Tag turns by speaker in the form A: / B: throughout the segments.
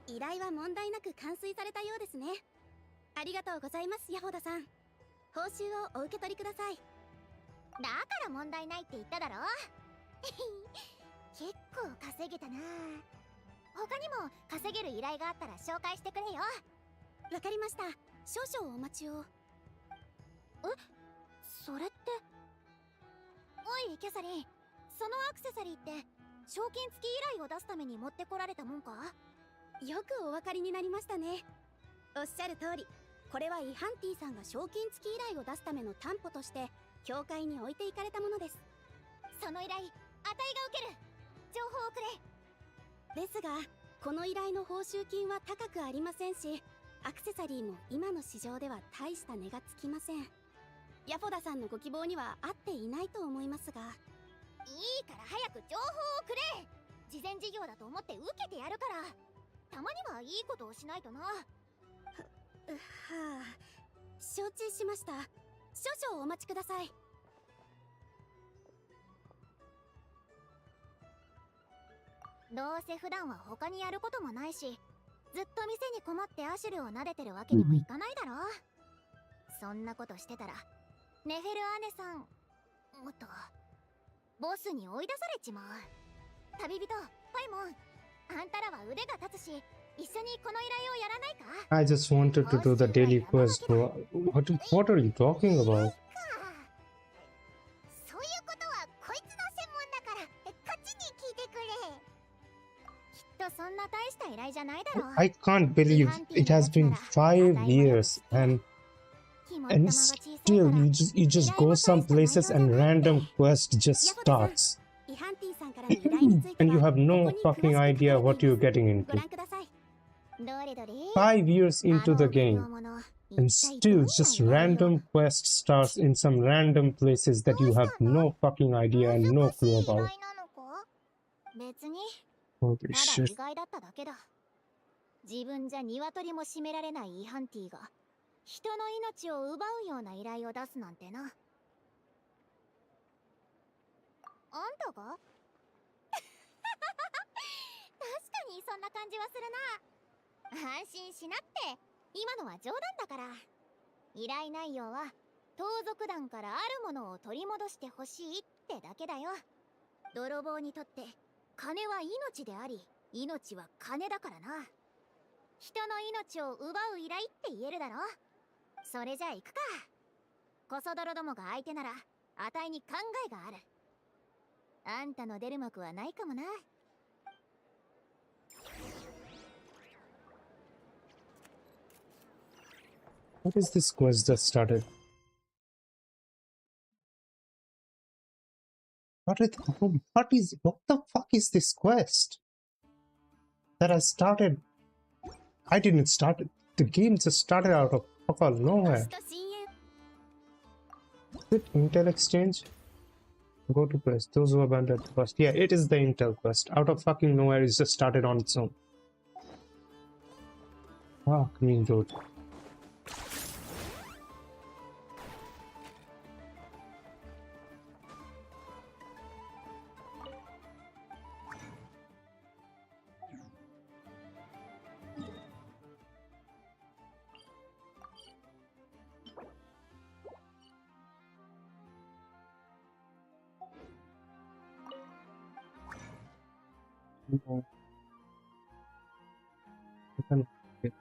A: 依頼は問題なく完遂されたようですね。ありがとうございます、ヤホダさん。報酬をお受け取りください。
B: だから問題ないって言っただろ。結構稼げたな。他にも稼げる依頼があったら紹介してくれよ。
A: わかりました。少々お待ちを。
B: それって。おいキャサリン、そのアクセサリーって賞金付き依頼を出すために持ってこられたもんか？
A: よくお分かりになりましたね。おっしゃる通り、これはイハンティさんが賞金付き依頼を出すための担保として教会に置いていかれたものです。
B: その依頼、あたいが受ける。情報をくれ。
A: ですが、この依頼の報酬金は高くありませんし、アクセサリーも今の市場では大した値がつきません。ヤフォダさんのご希望には合っていないと思いますが。
B: いいから早く情報をくれ。慈善事業だと思って受けてやるから。たまにはいいことをしないとな。
A: はあ、承知しました。少々お待ちください。
B: どうせ普段は他にやることもないし、ずっと店に困ってアシュルを撫でてるわけにもいかないだろ。そんなことしてたらネフェル姉さん、もっとボスに追い出されちまう。旅人パイモン、あんたらは腕が立つし、一緒にこの依頼をやらないか？
C: I just wanted to do the daily quest, bro. What are you talking about?
B: そういうことはこいつの専門だから、こっちに聞いてくれ。きっとそんな大した依頼じゃないだろう。
C: I can't believe it has been 5 years and still you just go some places and random quest just starts. And you have no fucking idea what you're getting into. 5 years into the game, and still just random quest starts in some random places that you have no fucking idea and no clue about. Holy shit.
B: 自分じゃ鶏も締められないイハンティが人の命を奪うような依頼を出すなんてな。あんたが？確かにそんな感じはするな。安心しなって、今のは冗談だから。依頼内容は盗賊団からあるものを取り戻してほしいってだけだよ。泥棒にとって金は命であり、命は金だからな。人の命を奪う依頼って言えるだろ。それじゃあ行くか。コソ泥どもが相手ならあたいに考えがある。あんたの出る幕はないかもな。
C: What is this quest that started? What the fuck is this quest that I started? I didn't start it. The game just started out of fucking nowhere. Is it Intel Exchange? Go to quest. Those who abandoned the quest. Yeah, it is the Intel quest. Out of fucking nowhere, it just started on its own. Fuck me, dude. No. Okay.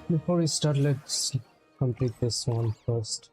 C: Before we start, let's complete this one first.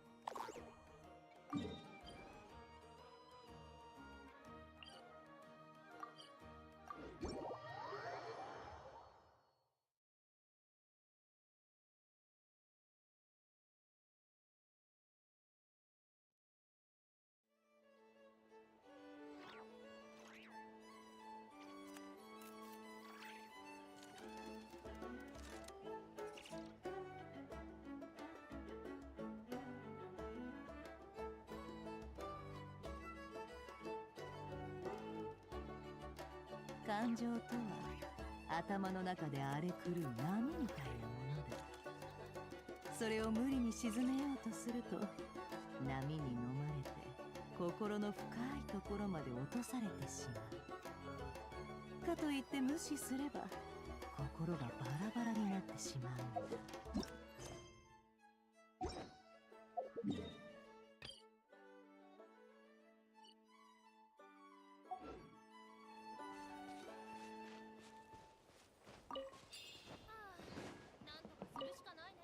D: 感情とは頭の中で荒れ狂う波みたいなものだ。それを無理に沈めようとすると波に飲まれて心の深いところまで落とされてしまう。かといって無視すれば心がバラバラになってしまうんだ。
B: なんとかするしかないね。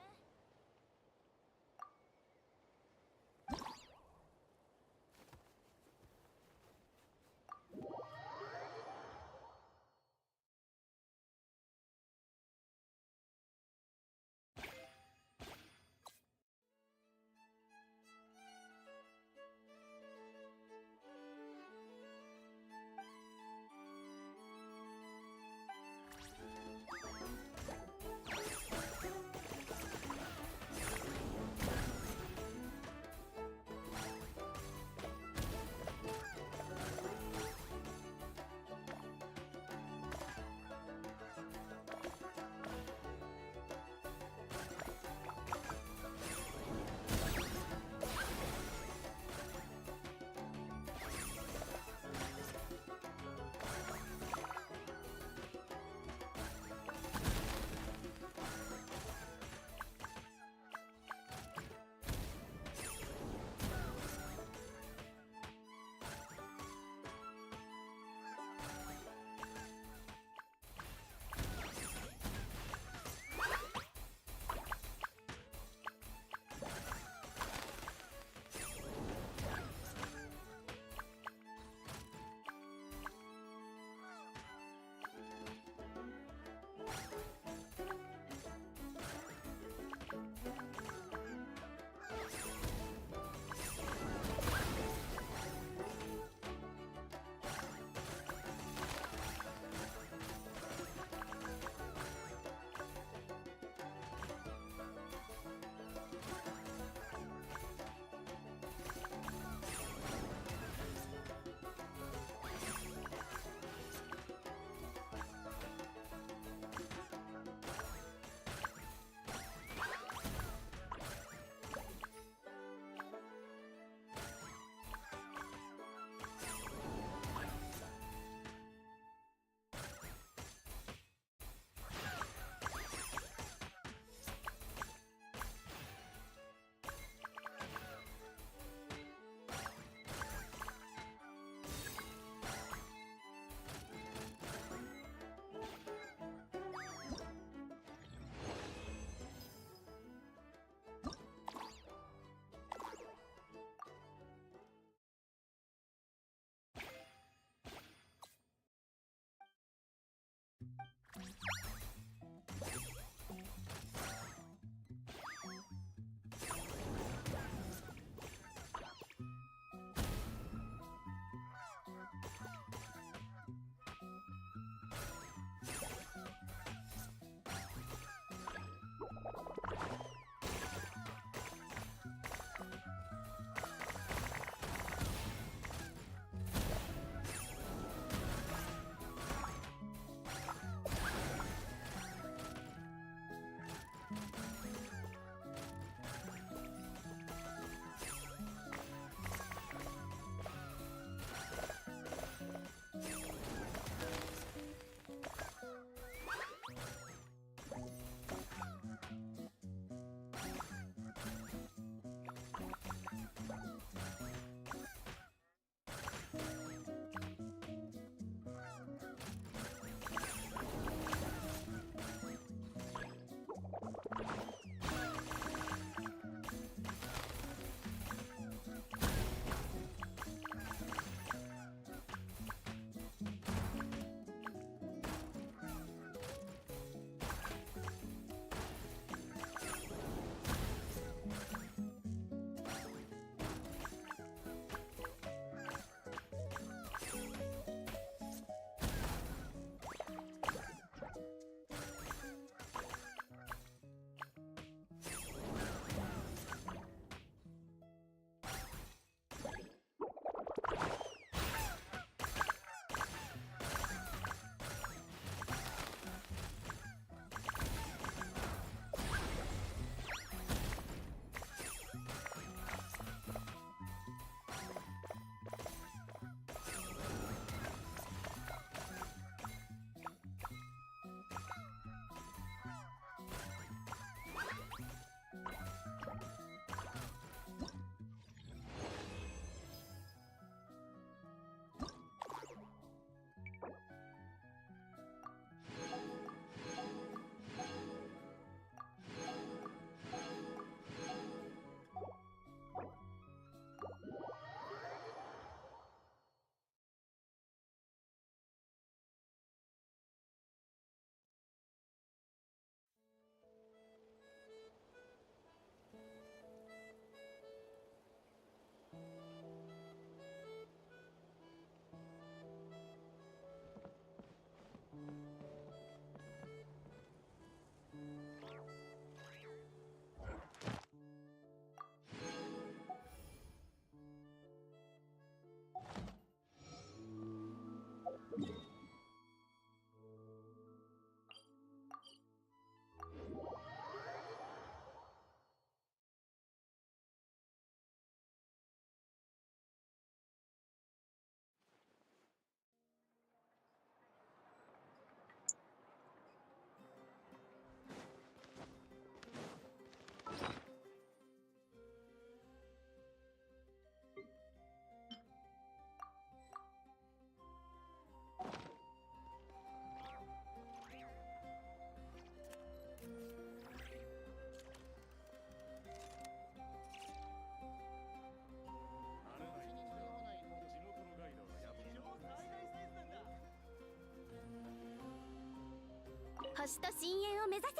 A: 星と深淵を目指せ。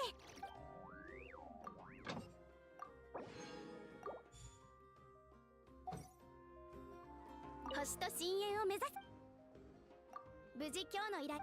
A: 星と深淵を目指す。無事今日の依頼。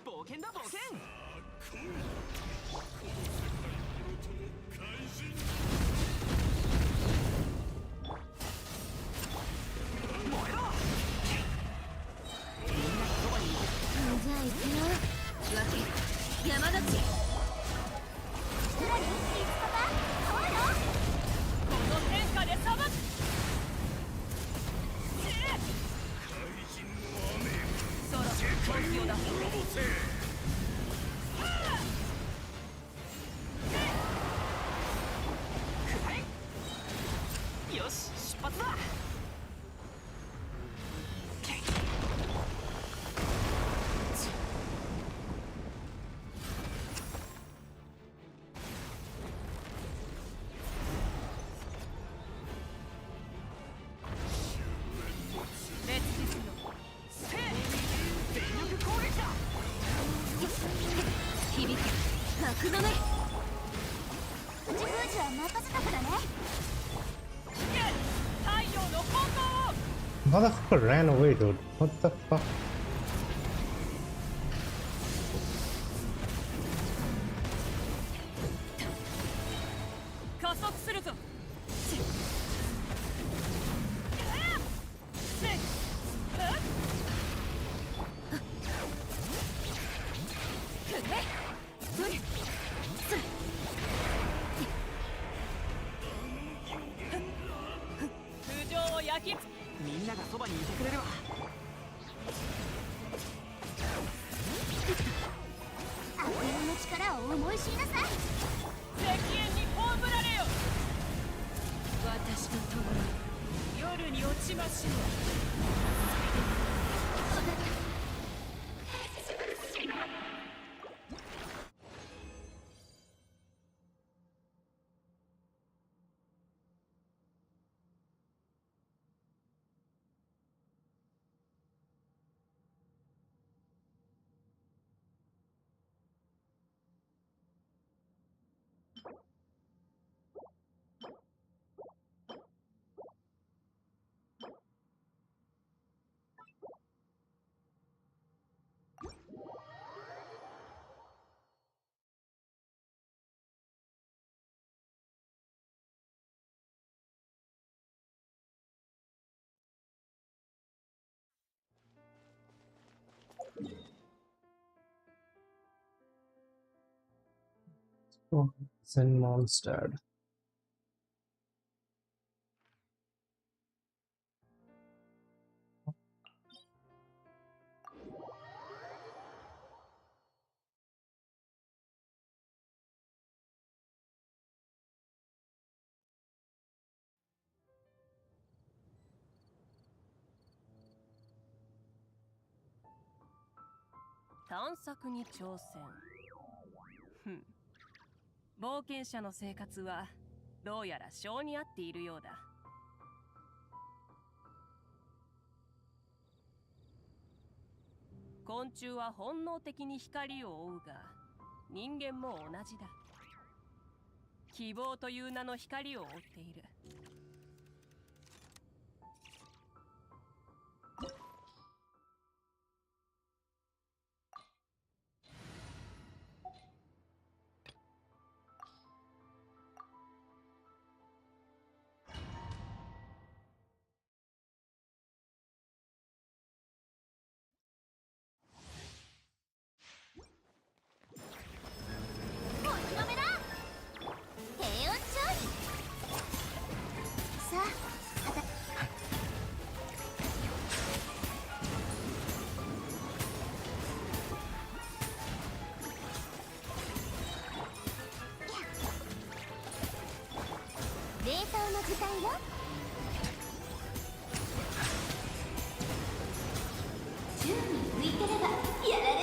E: 冒険だ冒険。燃えろ。みんなそばにいる。
B: じゃあ行くよ。脇山の地。何？いつかか？そうよ。
E: この天下で裁く。そろそろ本気を出す。よし出発だ。
C: Motherfucker ran away, dude. What the fuck?
E: 加速するぞ。空上を焼きつみんながそばにいてくれるわ。
B: 悪霊の力を思い知りなさい。
E: 石煙に葬られよ。私と共に夜に落ちましょう。
C: Oh, Zen monster.
E: 「探索に挑戦」ふん、冒険者の生活はどうやら性に合っているようだ。昆虫は本能的に光を追うが、人間も同じだ。希望という名の光を追っている。
B: お披露目だ。低温調理。さあ、冷凍の時間よ。宙に浮いてればやられない。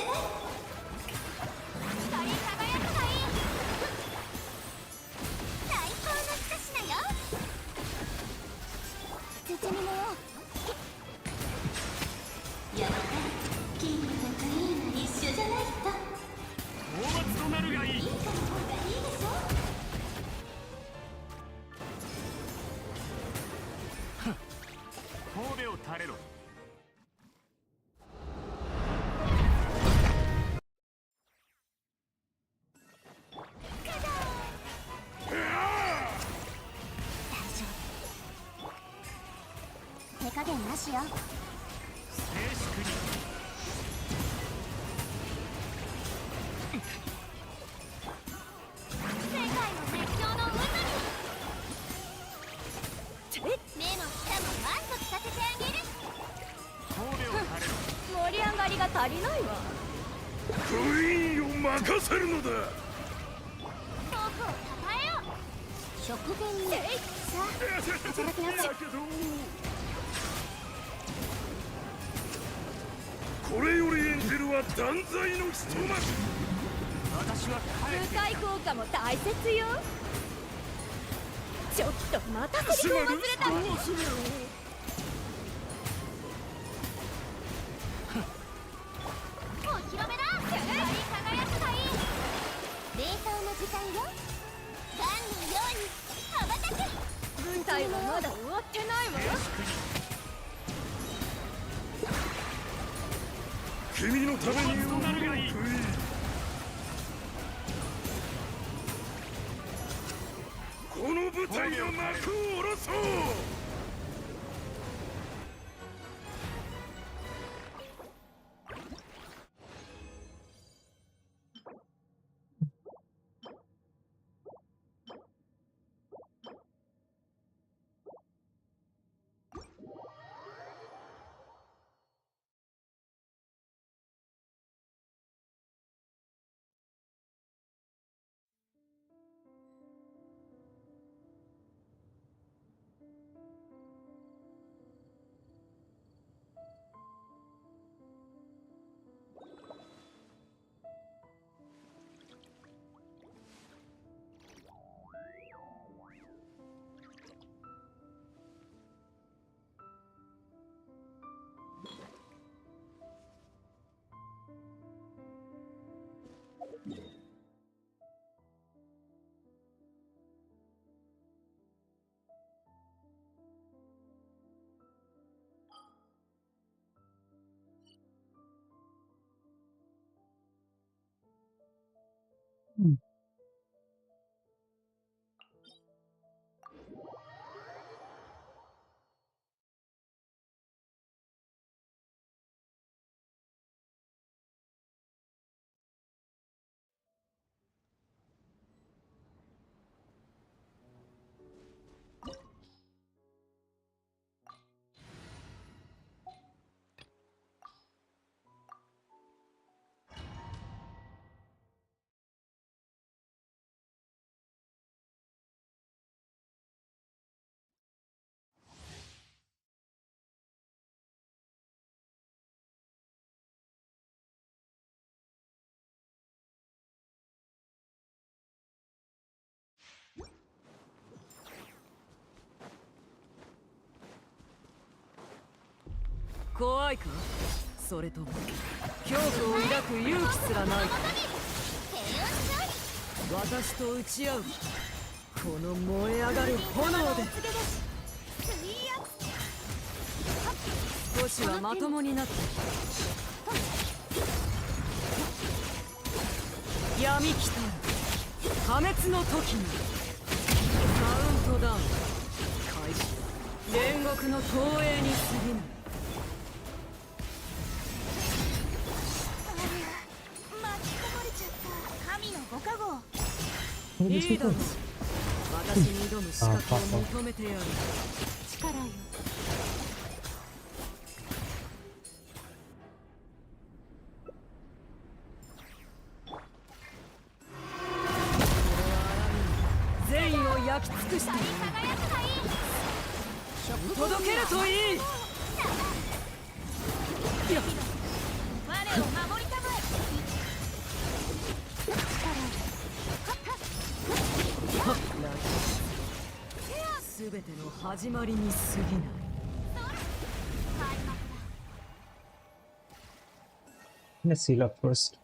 B: 光り輝くがいい。最高の一品よ。包みのよう。やった。キングとクイーンが一緒じゃないと。
E: 討伐となるがいい。
B: いいかの方がいいでしょ。
E: 神戸を垂れろ。
B: 大丈夫。手加減なしよ。
E: 静粛に。
B: 世界の絶叫の渦に。目も舌も満足させてあげる。
E: 神戸を垂れろ。
B: 盛り上がりが足りないわ。
F: クイーンを任せるのだ。
B: 僕をたたえよ。食前に。さあ、いただきなさい。
F: だけどこれよりエンジェルは断罪の一幕。
E: 私は帰ってきた。
B: 深い効果も大切よ。ちょっとまたセリフを忘れた。
F: どうするよ。
B: お披露目だ。光り輝くがいい。冷凍の時間よ。ガンのように羽ばたく。軍隊はまだ終わってないわ。
F: 君のために
E: となるがいい。
F: クイーン。この舞台の幕を下ろそう。
C: Hmm.
D: 怖いか、それとも恐怖を抱く勇気すらないか。私と打ち合う、この燃え上がる炎で。少しはまともになって闇来たる破滅の時に。カウントダウン開始。煉獄の投影に過ぎない。
B: 巻き込まれちゃった神のご加護。
D: いいだろう、私に挑む資格を認めてやる。
B: 力よ。
D: 善意を焼き尽くして
B: 輝くがいい。
D: 届けるといい。
B: 我を守りたまえ。
D: すべての始まりに過ぎない。
C: Let's seal up first.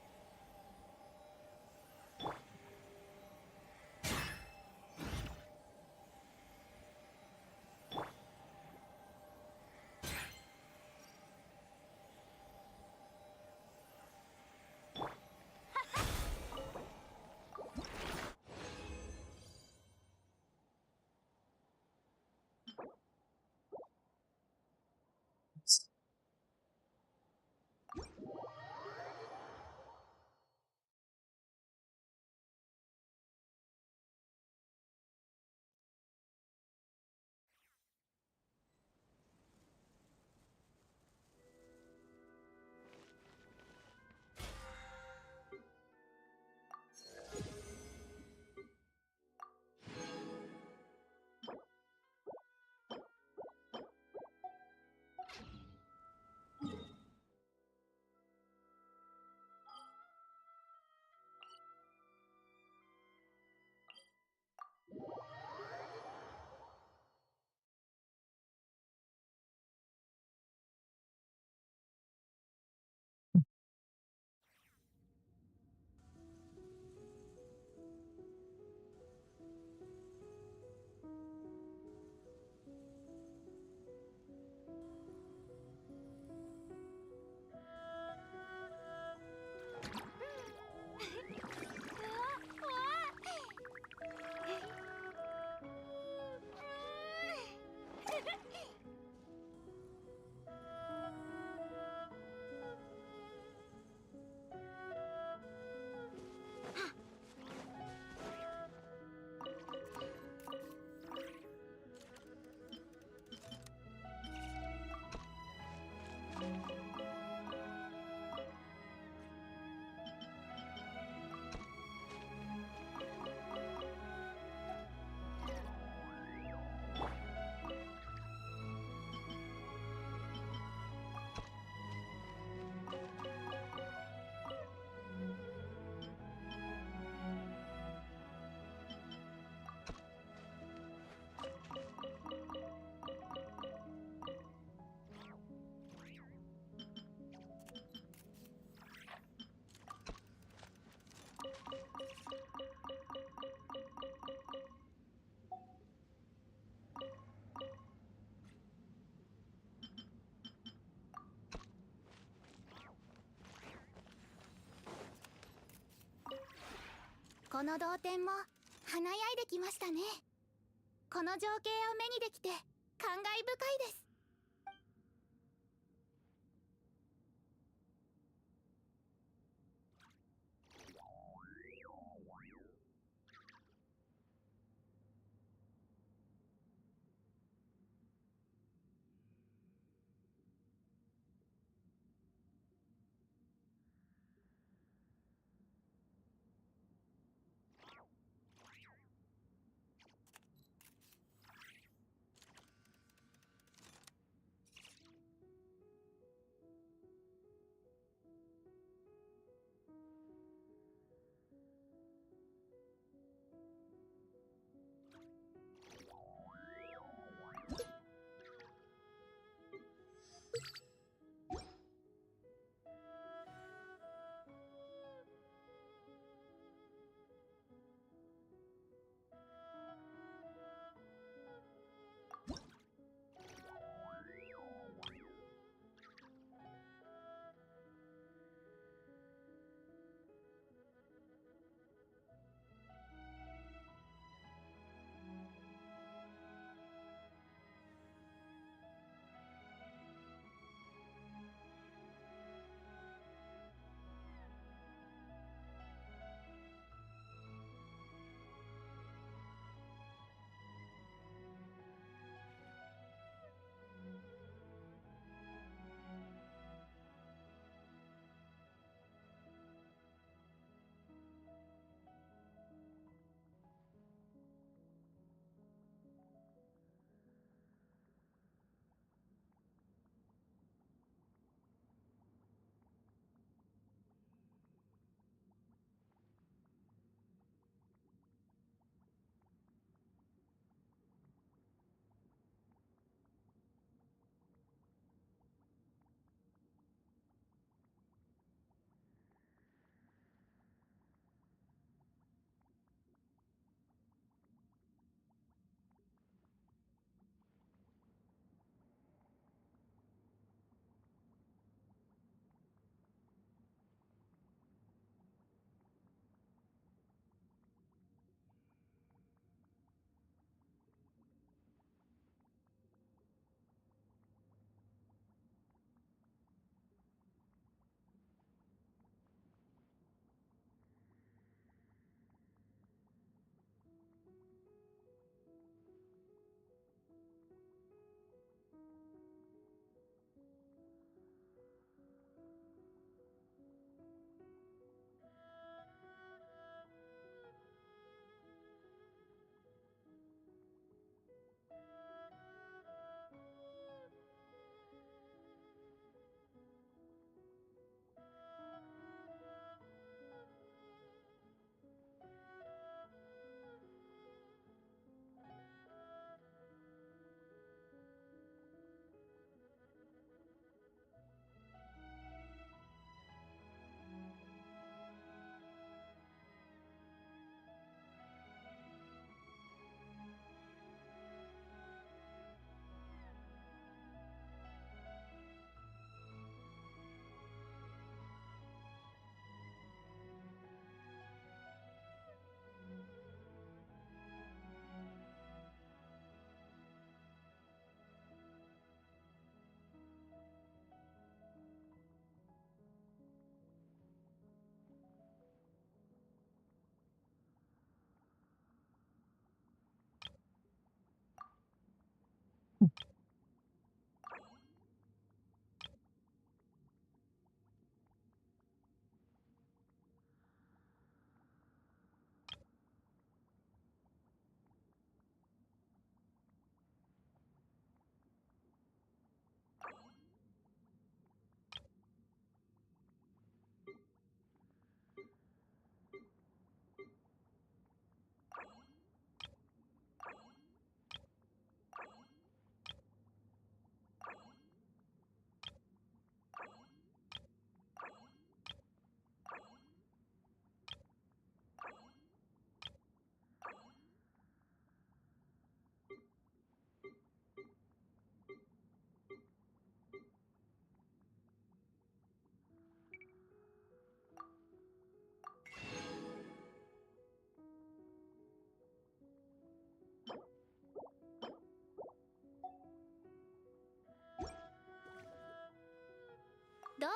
B: この同点も華やいできましたね。この情景を目にできて感慨深いです。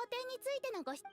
B: 点についてのご質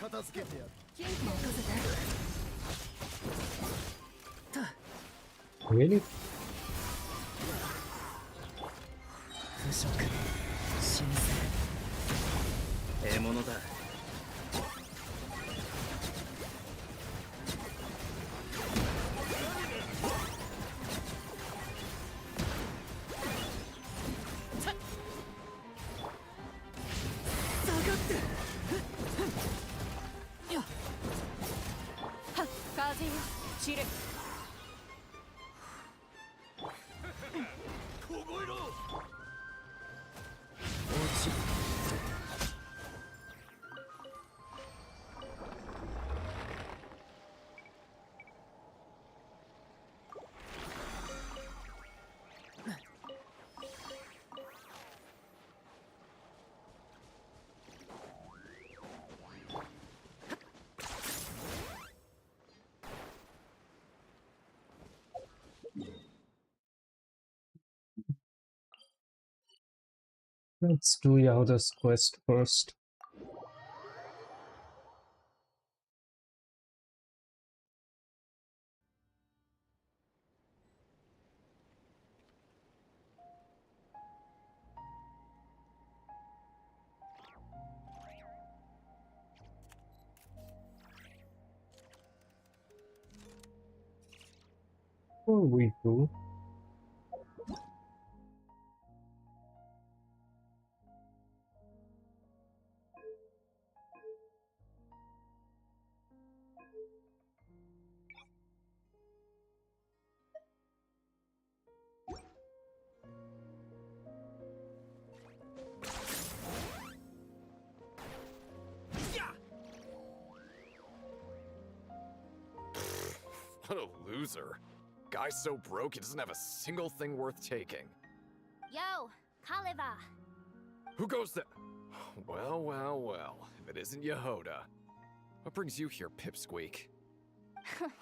F: 片付けてやる。
C: Really?
F: 腐食新鮮獲物だ。
E: 風よ散れ。
F: 凍えろ。落ち。
C: Let's do Yahoda's quest first. Or we do.
G: What a loser. Guy's so broke he doesn't have a single thing worth taking.
B: Yo, Kaliva.
G: Who goes there? Well, well, well. If it isn't Jahoda. What brings you here, Pipsqueak?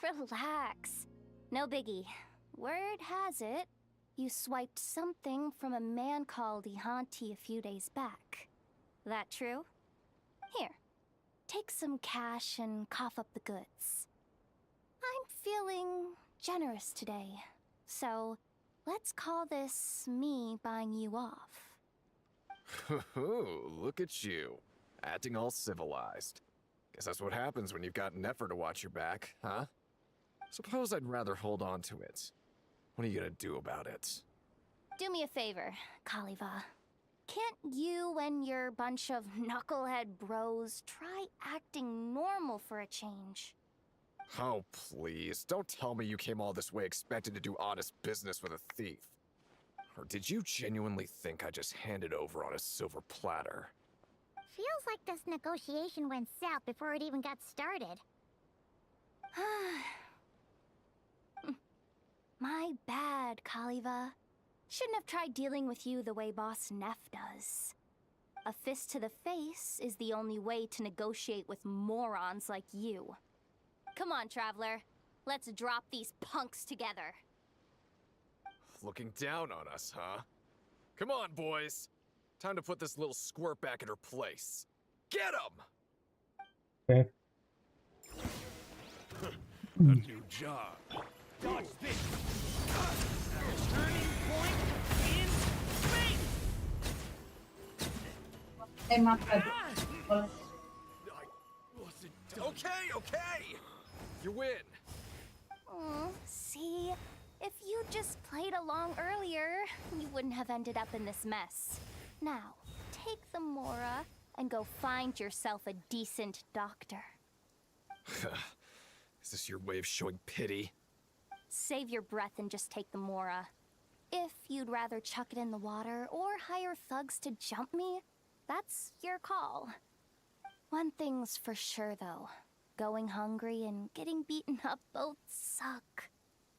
B: Relax. No biggie. Word has it, you swiped something from a man called Ihanti a few days back. That true? Here, take some cash and cough up the goods. I'm feeling generous today, so let's call this me buying you off.
G: Look at you. Acting all civilized. Guess that's what happens when you've got an effort to watch your back, huh? Suppose I'd rather hold on to it. What are you gonna do about it?
B: Do me a favor, Kaliva. Can't you and your bunch of knucklehead bros try acting normal for a change?
G: Oh, please. Don't tell me you came all this way expecting to do honest business with a thief. Or did you genuinely think I just handed over on a silver platter?
B: Feels like this negotiation went south before it even got started. My bad, Kaliva. Shouldn't have tried dealing with you the way Boss Neff does. A fist to the face is the only way to negotiate with morons like you. Come on, Traveler. Let's drop these punks together.
G: Looking down on us, huh? Come on, boys. Time to put this little squirt back in her place. Get him!
C: Okay.
F: A new job.
H: Dodge this! Turning point in space!
G: Okay. You win.
B: See? If you just played along earlier, you wouldn't have ended up in this mess. Now, take the Mora and go find yourself a decent doctor.
G: Is this your way of showing pity?
B: Save your breath and just take the Mora. If you'd rather chuck it in the water or hire thugs to jump me, that's your call. One thing's for sure, though. Going hungry and getting beaten up both suck.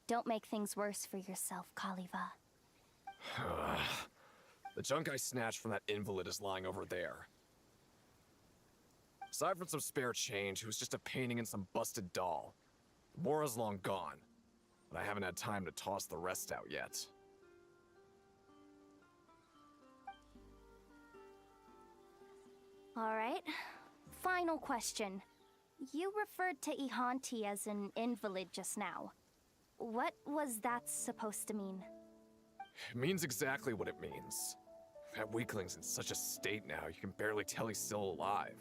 B: Don't make things worse for yourself, Kaliva.
G: The junk I snatched from that invalid is lying over there. Aside from some spare change, it was just a painting and some busted doll. Mora's long gone, but I haven't had time to toss the rest out yet.
B: Alright. Final question. You referred to Ihanti as an invalid just now. What was that supposed to mean?
G: It means exactly what it means. That weakling's in such a state now, you can barely tell he's still alive.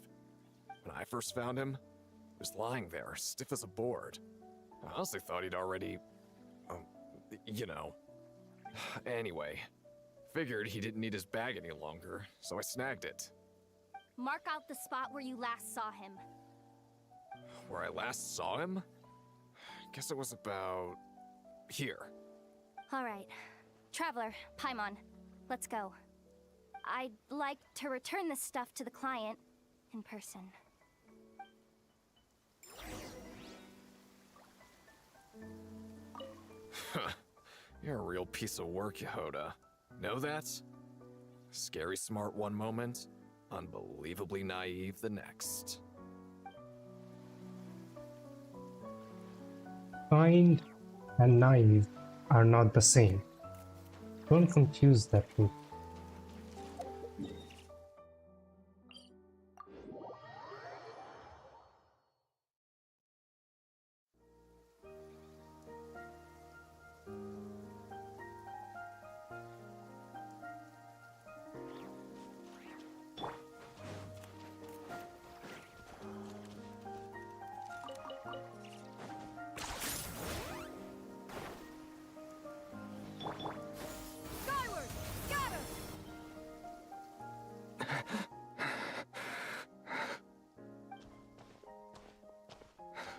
G: When I first found him, he was lying there, stiff as a board. I honestly thought he'd already... you know. Anyway, figured he didn't need his bag any longer, so I snagged it.
B: Mark out the spot where you last saw him.
G: Where I last saw him? Guess it was about... here.
B: Alright. Traveler, Paimon, let's go. I'd like to return this stuff to the client in person.
G: You're a real piece of work, Jahoda. Know that? Scary smart one moment, unbelievably naive the next.
C: Kind and naive are not the same. Don't confuse that two.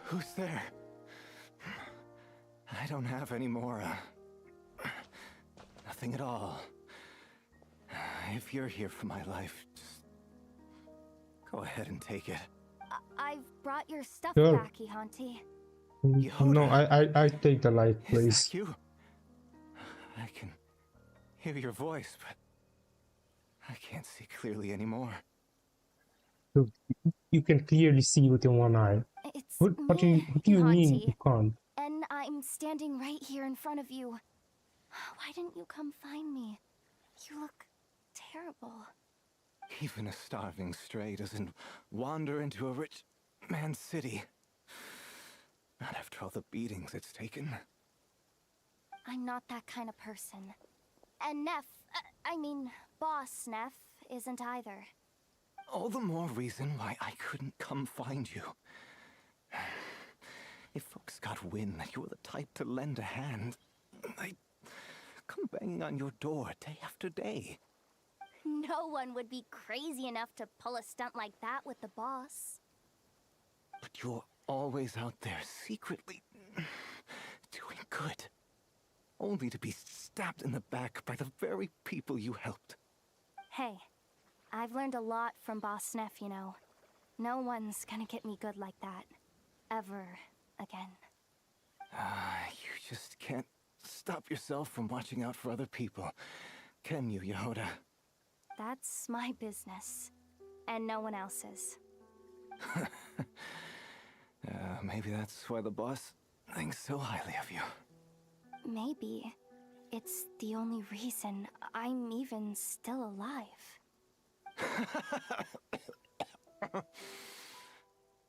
H: Who's there? I don't have any more. Nothing at all. If you're here for my life, just go ahead and take it.
B: I've brought your stuff
C: Sure.
B: back, Ihanti.
C: No, I take the light,
H: Is
C: please.
H: that you? I can hear your voice, but I can't see clearly anymore.
C: You can clearly see with your one eye.
B: It's
C: What do you mean
B: Ihanti,
C: you can't?
B: and I'm standing right here in front of you. Why didn't you come find me? You look terrible.
H: Even a starving stray doesn't wander into a rich man's city. Not after all the beatings it's taken.
B: I'm not that kind of person. And Neff, Boss Neff, isn't either.
H: All the more reason why I couldn't come find you. If folks got wind that you were the type to lend a hand, I'd come banging on your door day after day.
B: No one would be crazy enough to pull a stunt like that with the boss.
H: But you're always out there secretly doing good. Only to be stabbed in the back by the very people you helped.
B: Hey, I've learned a lot from Boss Neff, you know. No one's gonna get me good like that. Ever again.
H: You just can't stop yourself from watching out for other people, can you, Jahoda?
B: That's my business. And no one else's.
H: Maybe that's why the boss thinks so highly of you.
B: Maybe. It's the only reason I'm even still alive.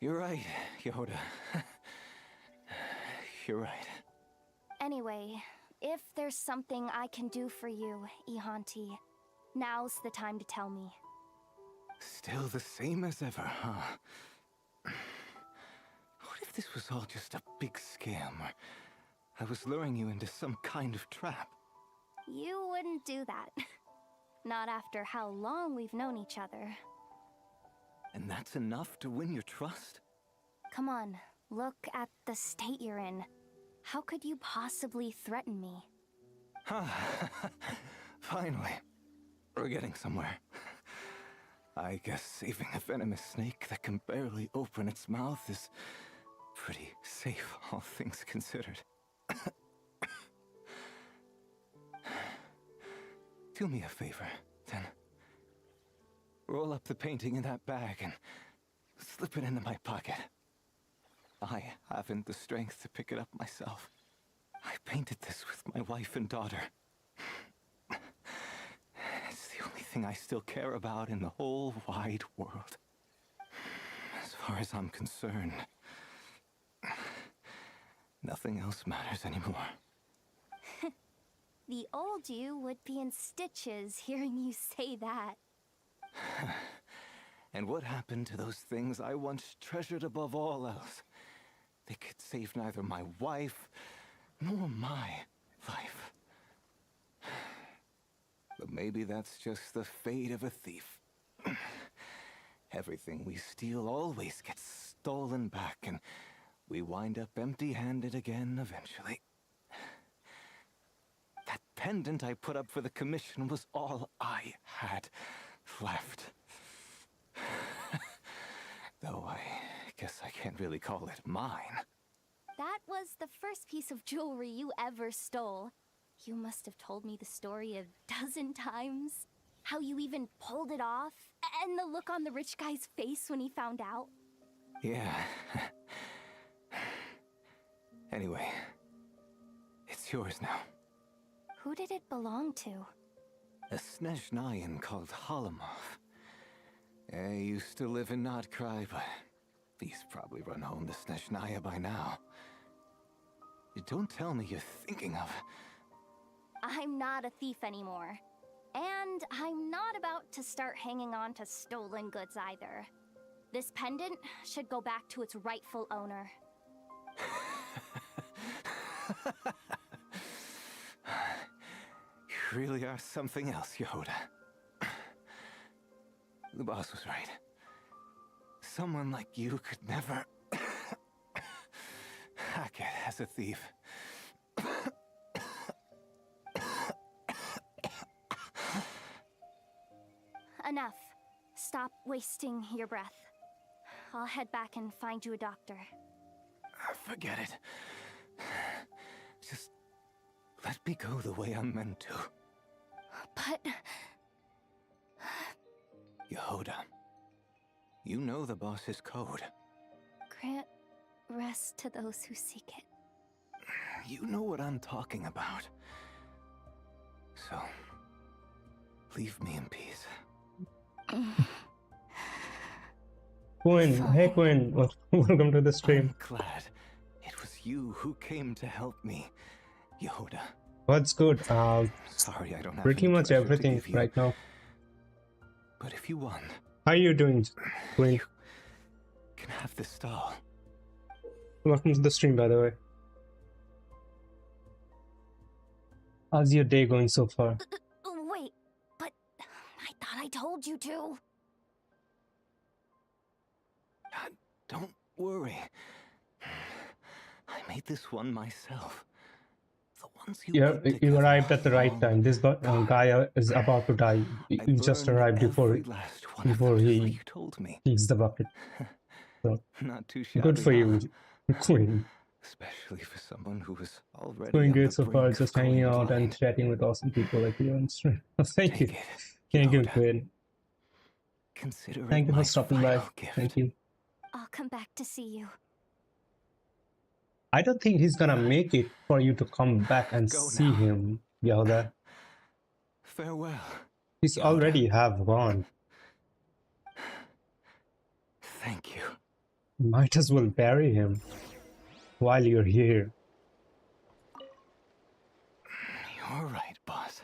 H: You're right, Jahoda. You're right.
B: Anyway, if there's something I can do for you, Ihanti, now's the time to tell me.
H: Still the same as ever, huh? What if this was all just a big scam, or I was luring you into some kind of trap?
B: You wouldn't do that. Not after how long we've known each other.
H: And that's enough to win your trust?
B: Come on, look at the state you're in. How could you possibly threaten me?
H: Finally. We're getting somewhere. I guess saving a venomous snake that can barely open its mouth is pretty safe, all things considered. Do me a favor, then. Roll up the painting in that bag and slip it into my pocket. I haven't the strength to pick it up myself. I painted this with my wife and daughter. It's the only thing I still care about in the whole wide world. As far as I'm concerned, nothing else matters anymore.
B: The old you would be in stitches hearing you say that.
H: And what happened to those things I once treasured above all else? They could save neither my wife nor my life. But maybe that's just the fate of a thief. Everything we steal always gets stolen back, and we wind up empty-handed again eventually. That pendant I put up for the commission was all I had left. Though I guess I can't really call it mine.
B: That was the first piece of jewelry you ever stole. You must have told me the story a dozen times. How you even pulled it off, and the look on the rich guy's face when he found out.
H: Yeah. Anyway, it's yours now.
B: Who did it belong to?
H: A Snezhnayan called Halamov. I used to live in Notcry, but he's probably run home to Snezhnaya by now. Don't tell me you're thinking of...
B: I'm not a thief anymore. And I'm not about to start hanging on to stolen goods either. This pendant should go back to its rightful owner.
H: You really are something else, Jahoda. The boss was right. Someone like you could never hack it as a thief.
B: Enough. Stop wasting your breath. I'll head back and find you a doctor.
H: Forget it. Just let me go the way I'm meant to.
B: But...
H: Jahoda, you know the boss's code.
B: Grant rest to those who seek it.
H: You know what I'm talking about. So, leave me in peace.
C: Quinn, hey Quinn, welcome to the stream.
H: I'm glad it was you who came to help me, Jahoda.
C: What's good?
H: Sorry, I don't have
C: Pretty
H: any
C: much
H: treasure to
C: everything
H: give you,
C: right now.
H: But if you want,
C: How are you doing, Quinn?
H: you can have this doll.
C: Welcome to the stream, by the way. How's your day going so far?
B: Wait, but I thought I told you to.
H: Don't worry. I made this one myself. The ones
C: Yeah,
H: put
C: you
H: together
C: arrived at the right
H: long
C: time. This guy is about to die.
H: I
C: You just
H: burned
C: arrived before
H: every last one of them, just like you told me.
C: he's the bucket. So,
H: Not too shabby.
C: good for
H: huh?
C: you, Quinn.
H: especially for someone who was already
C: Going
H: on
C: good
H: the
C: so far,
H: brink
C: just
H: of going
C: hanging out and
H: blind.
C: chatting with awesome people like you on stream. Thank you.
H: Take it,
C: Thank you,
H: Jahoda.
C: Quinn.
H: Consider
C: Thank
H: it
C: you for
H: my
C: stopping by.
H: final gift.
C: Thank you.
B: I'll come back to see you.
C: I don't think he's gonna make it for you to come back and
H: Go
C: see
H: now.
C: him, Yahoda.
H: Farewell.
C: He's
H: Yahoda.
C: already have gone.
H: Thank you.
C: Might as well bury him while you're here.
H: You're right, boss.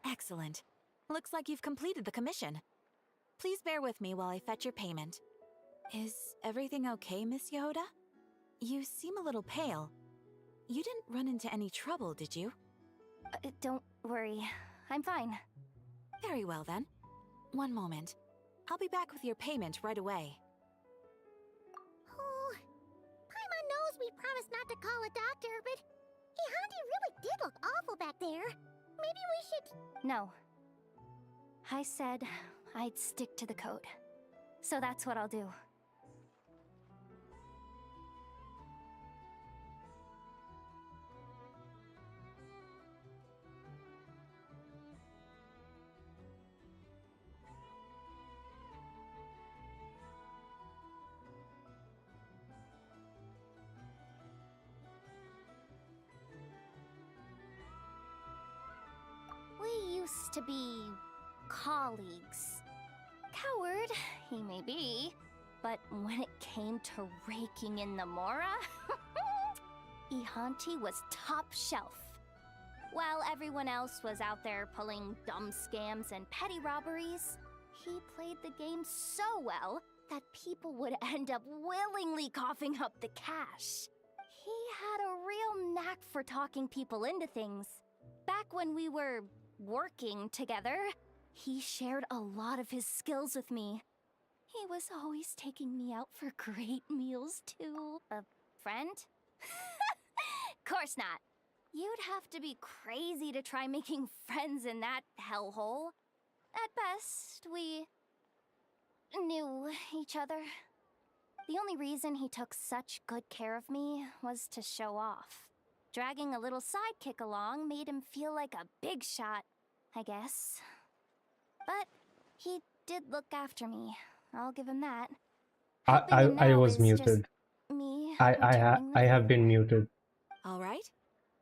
I: Excellent. Looks like you've completed the commission. Please bear with me while I fetch your payment. Is everything okay, Miss Yahoda? You seem a little pale. You didn't run into any trouble, did you?
B: Don't worry. I'm fine.
I: Very well, then. One moment. I'll be back with your payment right away.
B: Oh, Paimon knows we promised not to call a doctor, but Ihanti really did look awful back there. Maybe we should... No. I said I'd stick to the code. So that's what I'll do. We used to be colleagues. Coward, he may be, but when it came to raking in the Mora, Ihanti was top shelf. While everyone else was out there pulling dumb scams and petty robberies, he played the game so well that people would end up willingly coughing up the cash. He had a real knack for talking people into things. Back when we were working together, he shared a lot of his skills with me. He was always taking me out for great meals, too. A friend? Course not. You'd have to be crazy to try making friends in that hellhole. At best, we knew each other. The only reason he took such good care of me was to show off. Dragging a little sidekick along made him feel like a big shot, I guess. But he did look after me. I'll give him that. Helping him
C: I
B: now
C: was
B: is
C: muted.
B: just me
C: I
B: returning the
C: have been
B: favor.
C: muted.
I: All right.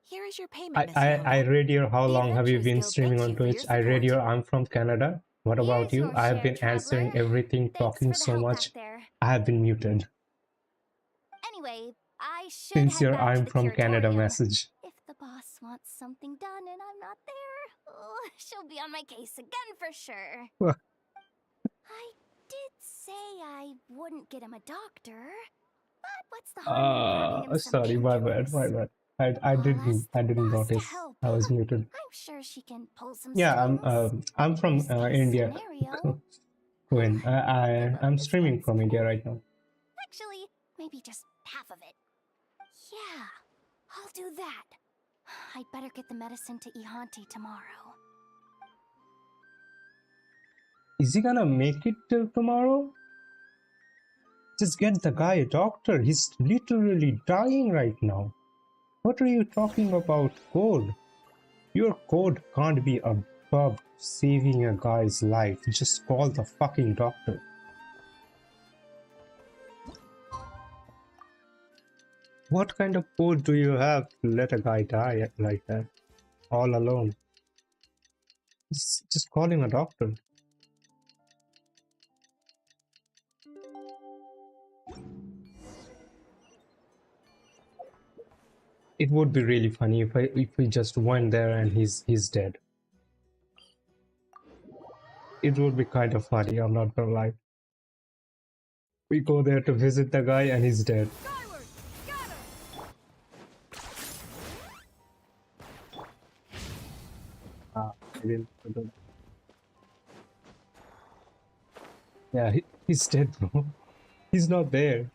I: Here is your payment, Miss Yahoda.
C: I read your how
I: The
C: long have you
I: Adventurers
C: been
I: Guild
C: streaming
I: thanks
C: on
I: you for your
C: Twitch? I read
I: support.
C: your I'm from Canada. What about
B: Here's
C: you?
B: your
C: I have
B: share,
C: been answering
B: traveler.
C: everything,
B: Thanks
C: talking
B: for the
C: so
B: help
C: much.
B: back there.
C: I have been muted
B: Anyway, I should
C: since
B: head
C: your
B: back to
C: I'm
B: the
C: from Canada
B: curatorium.
C: message.
B: If the boss wants something done and I'm not there, she'll be on my case again for sure.
C: Well,
B: I did say I wouldn't get him a doctor, but what's the harm in grabbing him some
C: sorry, my bad,
B: painkillers?
C: my bad. I
B: I'll ask the
C: didn't
B: boss to
C: notice
B: help.
C: I was muted.
B: I'm sure she can pull some
C: Yeah,
B: strings.
C: I'm from
B: Worst case
C: India.
B: scenario,
C: When
B: give up
C: I'm
B: this
C: streaming
B: one's
C: from India
B: pay.
C: right now.
B: Actually, maybe just half of it. Yeah, I'll do that. I'd better get the medicine to Ihanti tomorrow.
C: Is he gonna make it till tomorrow? Just get the guy a doctor. He's literally dying right now. What are you talking about code? Your code can't be above saving a guy's life. Just call the fucking doctor. What kind of code do you have to let a guy die like that? All alone. Just calling a doctor. It would be really funny if we just went there and he's dead. It would be kind of funny, I'm not gonna lie. We go there to visit the guy and he's dead. Ah, I didn't do that. Yeah, he's dead, bro. He's not there.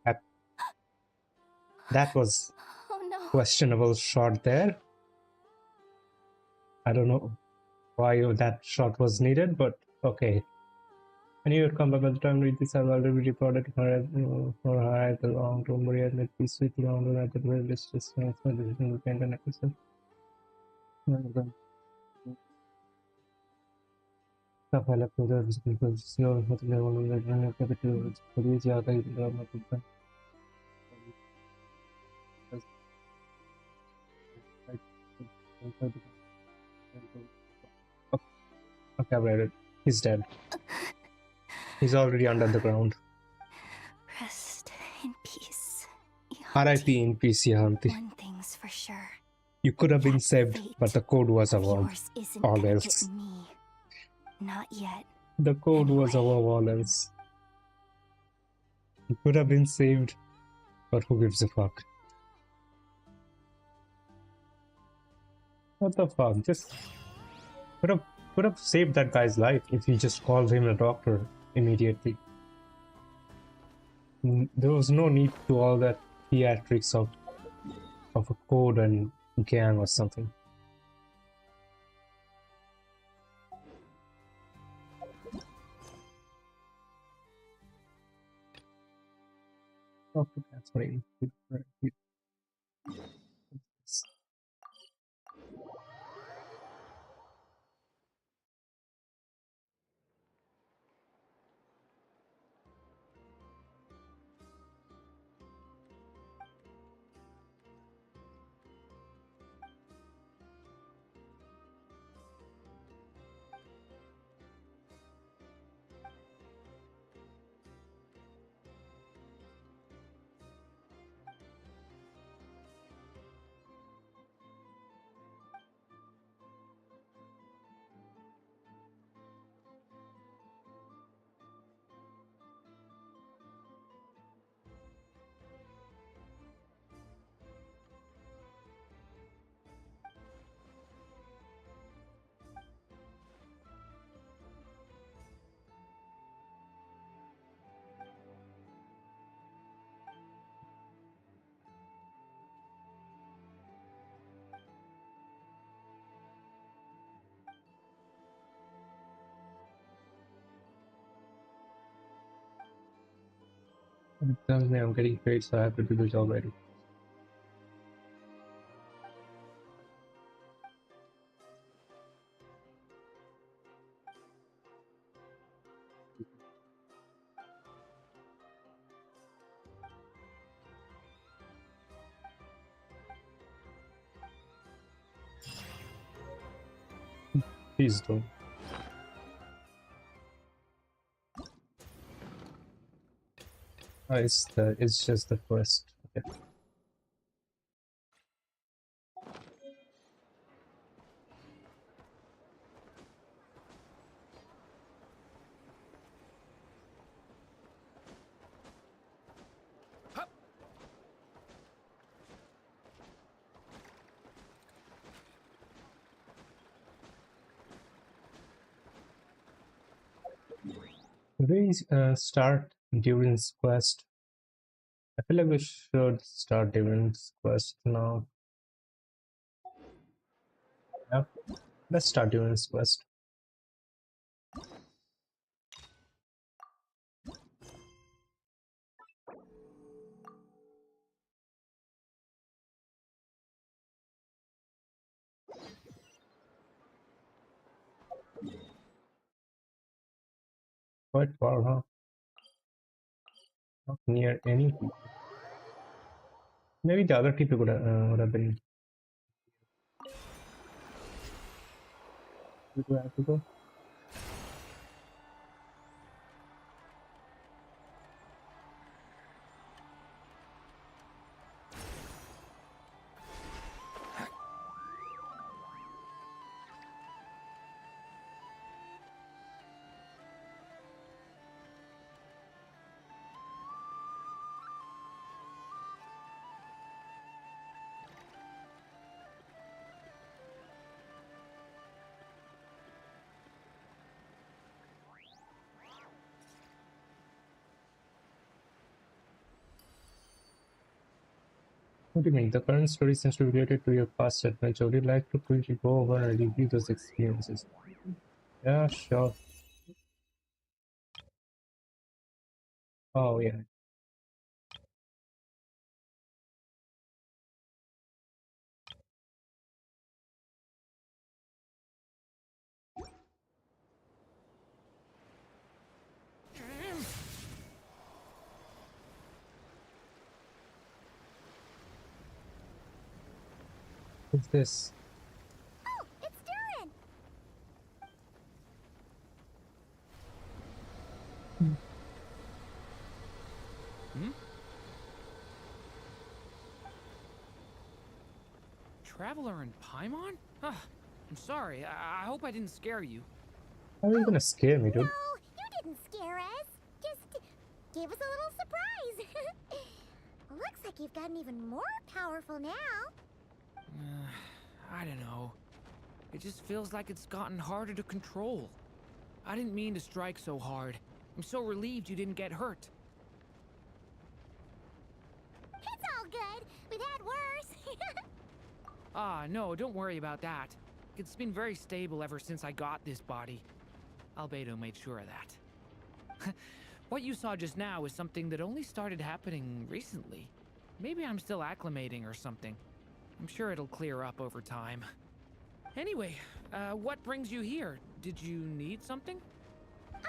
C: That, that was
B: Oh no.
C: questionable shot there. I don't know why that shot was needed, but okay. I knew you'd come back by the time read this. I've already reported her for her at the long term worry and let peace with you on at the very least just my decision will paint an episode. Stuff I left over because you're not the one who run your capital for these yada you are not open. Okay, I've read it. He's dead. He's already under the ground.
B: Rest in peace.
C: R.I.P. in peace, Yahanti.
B: One thing's for sure.
C: You could have been
B: That
C: saved,
B: fate
C: but the code was
B: of
C: above
B: yours isn't
C: all
B: gonna
C: else.
B: get me. Not yet.
C: The code was
B: Anyway.
C: above all else. You could have been saved, but who gives a fuck? What the fuck? Just could have saved that guy's life if he just called him a doctor immediately. There was no need to all that theatrics of a code and gang or something. Okay, that's what I need. It tells me I'm getting paid, so I have to do the job already. Please don't. Oh, it's just the quest. Okay. Should we start Durin's quest? I feel like we should start Durin's quest now. Yeah, let's start Durin's quest. Quite far, huh? Not near any people. Maybe the other people would have been. Where do I have to go? What do you mean? The current story seems to be related to your past adventure. Would you like to quickly go over and review those experiences? Yeah, sure. Oh, yeah. What's this?
B: Oh, it's Durin!
J: Traveler and Paimon? I'm sorry. I hope I didn't scare you.
C: How are you gonna scare me, dude?
B: No, you didn't scare us. Just gave us a little surprise. Looks like you've gotten even more powerful now.
J: I don't know. It just feels like it's gotten harder to control. I didn't mean to strike so hard. I'm so relieved you didn't get hurt.
B: It's all good. We've had worse.
J: No, don't worry about that. It's been very stable ever since I got this body. Albedo made sure of that. What you saw just now is something that only started happening recently. Maybe I'm still acclimating or something. I'm sure it'll clear up over time. Anyway, what brings you here? Did you need something?
B: Well...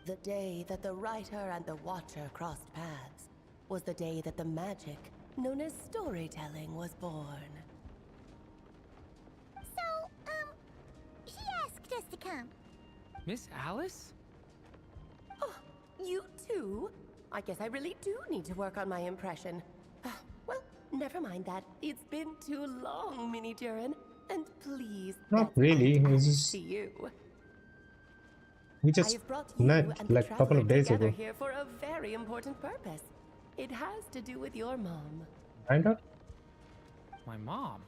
K: The day that the writer and the watcher crossed paths was the day that the magic known as storytelling was born.
B: So, she asked us to come.
J: Miss Alice?
K: Oh, you too? I guess I really do need to work on my impression. Well, never mind that. It's been too long, Mini Durin. And please,
C: Not really. It's just...
K: to you.
C: We just met like a couple of days ago.
K: Here for a very important purpose. It has to do with your mom.
C: Kinda?
J: My mom?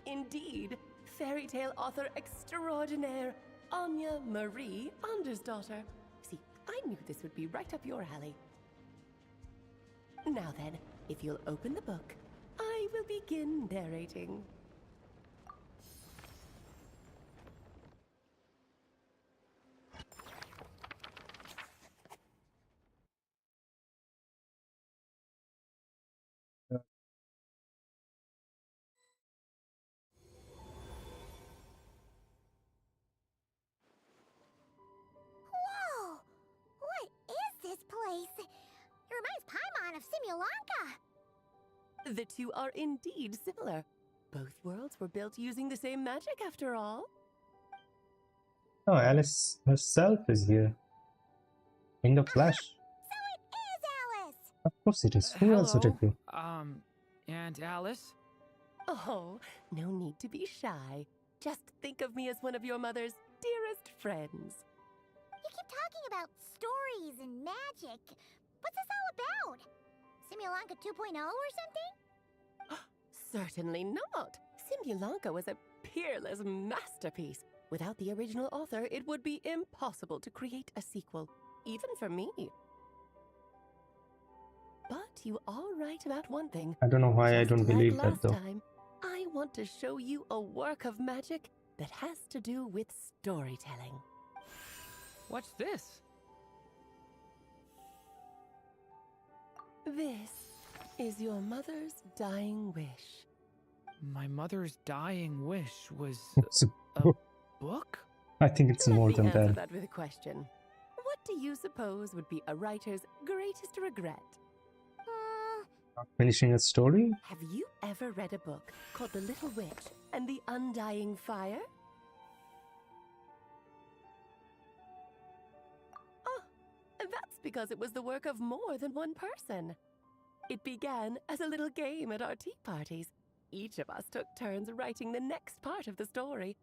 K: Indeed. Fairy tale author extraordinaire, Anya Marie Andersdaughter. See, I knew this would be right up your alley. Now then, if you'll open the book, I will begin narrating.
B: Whoa! What is this place? It reminds Paimon of Simulanka.
K: The two are indeed similar. Both worlds were built using the same magic after all.
C: Oh, Alice herself is here. In the flesh.
B: So it is Alice!
C: Of course it is. Who else would it be?
J: And Alice?
K: Oh, no need to be shy. Just think of me as one of your mother's dearest friends.
B: You keep talking about stories and magic. What's this all about? Simulanka 2.0 or something?
K: Certainly not. Simulanka was a peerless masterpiece. Without the original author, it would be impossible to create a sequel, even for me. But you are right about one thing.
C: I don't know why I don't believe that though.
K: Time, I want to show you a work of magic that has to do with storytelling.
J: What's this?
K: This is your mother's dying wish.
J: My mother's dying wish was
C: It's
J: a book?
C: I think it's more than
K: answer
C: that.
K: that with a question. What do you suppose would be a writer's greatest regret?
C: Not finishing a story?
K: Have you ever read a book called The Little Witch and the Undying Fire? Oh, that's because it was the work of more than one person. It began as a little game at our tea parties. Each of us took turns writing the next part of the story.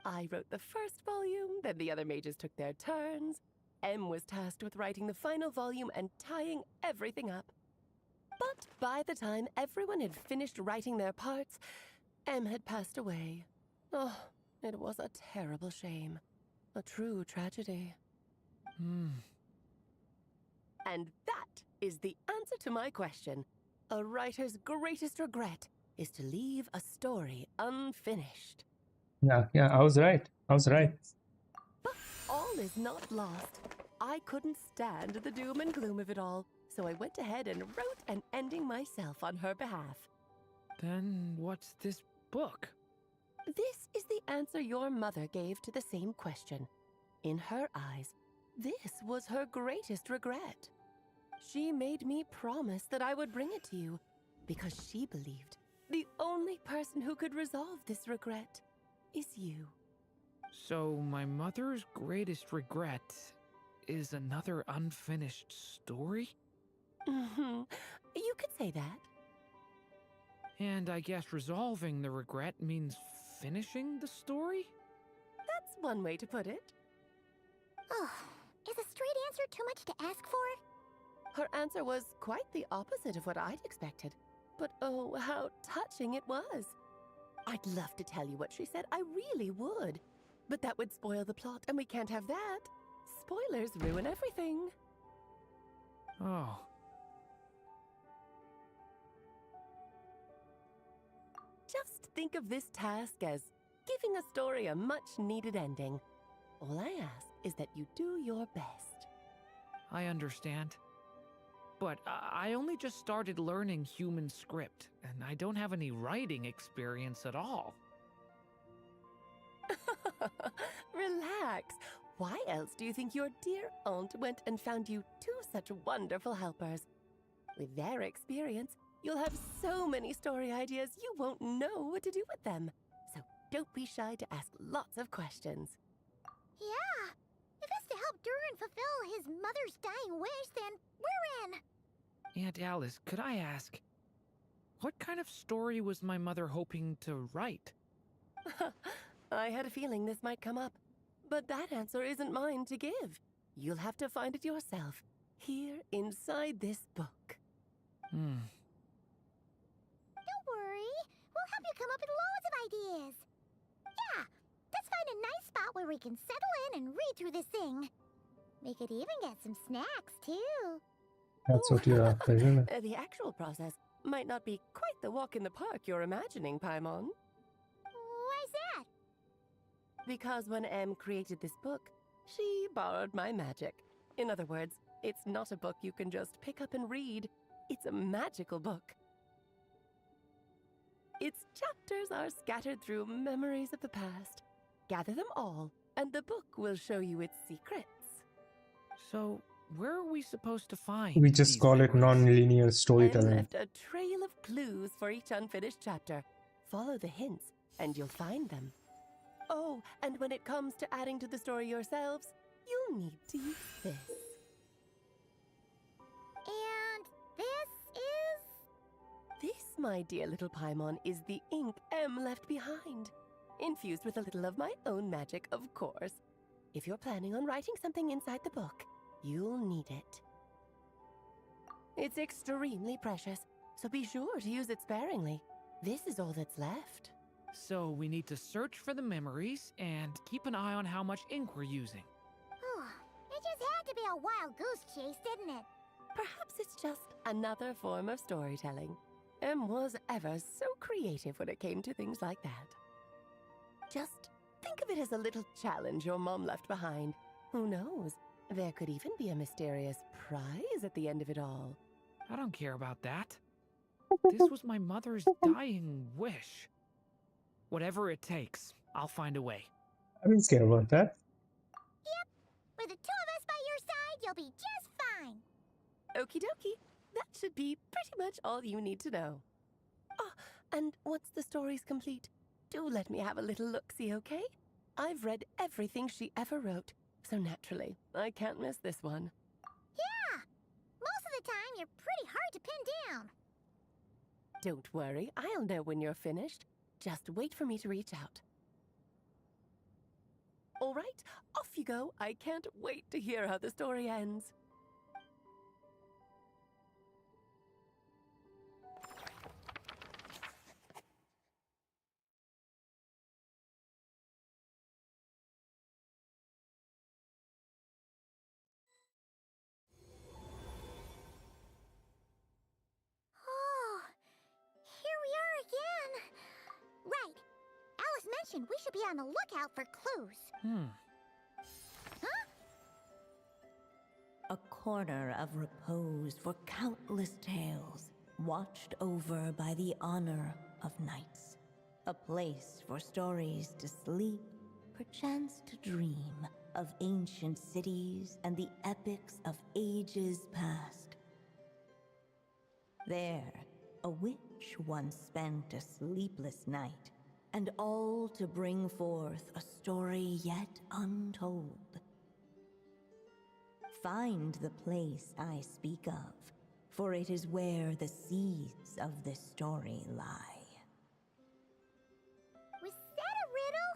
K: I wrote the first volume, then the other mages took their turns. Em was tasked with writing the final volume and tying everything up. But by the time everyone had finished writing their parts, Em had passed away. Oh, it was a terrible shame. A true tragedy. And that is the answer to my question. A writer's greatest regret is to leave a story unfinished.
C: Yeah, I was right.
K: But all is not lost. I couldn't stand the doom and gloom of it all, so I went ahead and wrote an ending myself on her behalf.
J: Then what's this book?
K: This is the answer your mother gave to the same question. In her eyes, this was her greatest regret. She made me promise that I would bring it to you because she believed the only person who could resolve this regret is you.
J: So my mother's greatest regret is another unfinished story?
K: You could say that.
J: And I guess resolving the regret means finishing the story?
K: That's one way to put it.
B: Oh, is a straight answer too much to ask for?
K: Her answer was quite the opposite of what I'd expected. But oh, how touching it was. I'd love to tell you what she said, I really would. But that would spoil the plot, and we can't have that. Spoilers ruin everything.
J: Oh.
K: Just think of this task as giving a story a much-needed ending. All I ask is that you do your best.
J: I understand. But I only just started learning human script, and I don't have any writing experience at all.
K: Relax. Why else do you think your dear aunt went and found you two such wonderful helpers? With their experience, you'll have so many story ideas you won't know what to do with them. So don't be shy to ask lots of questions.
B: Yeah. If it's to help Durin fulfill his mother's dying wish, then we're in.
J: Aunt Alice, could I ask, what kind of story was my mother hoping to write?
K: I had a feeling this might come up, but that answer isn't mine to give. You'll have to find it yourself, here inside this book.
B: Don't worry. We'll help you come up with loads of ideas. Yeah, let's find a nice spot where we can settle in and read through this thing. We could even get some snacks, too.
C: That's what you're after, isn't it?
K: The actual process might not be quite the walk in the park you're imagining, Paimon.
B: Why's that?
K: Because when Em created this book, she borrowed my magic. In other words, it's not a book you can just pick up and read. It's a magical book. Its chapters are scattered through memories of the past. Gather them all, and the book will show you its secrets.
J: So, where are we supposed to find
C: We just
J: these
C: call it
J: memories?
C: non-linear
K: Em
C: storytelling.
K: left a trail of clues for each unfinished chapter. Follow the hints, and you'll find them. Oh, and when it comes to adding to the story yourselves, you'll need to use this.
B: And this is...
K: This, my dear little Paimon, is the ink Em left behind. Infused with a little of my own magic, of course. If you're planning on writing something inside the book, you'll need it. It's extremely precious, so be sure to use it sparingly. This is all that's left.
J: So we need to search for the memories and keep an eye on how much ink we're using.
B: It just had to be a wild goose chase, didn't it?
K: Perhaps it's just another form of storytelling. Em was ever so creative when it came to things like that. Just think of it as a little challenge your mom left behind. Who knows? There could even be a mysterious prize at the end of it all.
J: I don't care about that. This was my mother's dying wish. Whatever it takes, I'll find a way.
C: I don't care about that.
B: Yep. With the two of us by your side, you'll be just fine.
K: Okie dokie. That should be pretty much all you need to know. Ah, and once the story's complete, do let me have a little look-see, okay? I've read everything she ever wrote, so naturally, I can't miss this one.
B: Yeah. Most of the time, you're pretty hard to pin down.
K: Don't worry, I'll know when you're finished. Just wait for me to reach out. All right, off you go. I can't wait to hear how the story ends.
B: We should be on the lookout for clues.
L: A corner of repose for countless tales, watched over by the honor of knights. A place for stories to sleep, perchance to dream of ancient cities and the epics of ages past. There, a witch once spent a sleepless night, and all to bring forth a story yet untold. Find the place I speak of, for it is where the seeds of this story lie.
B: Was that a riddle?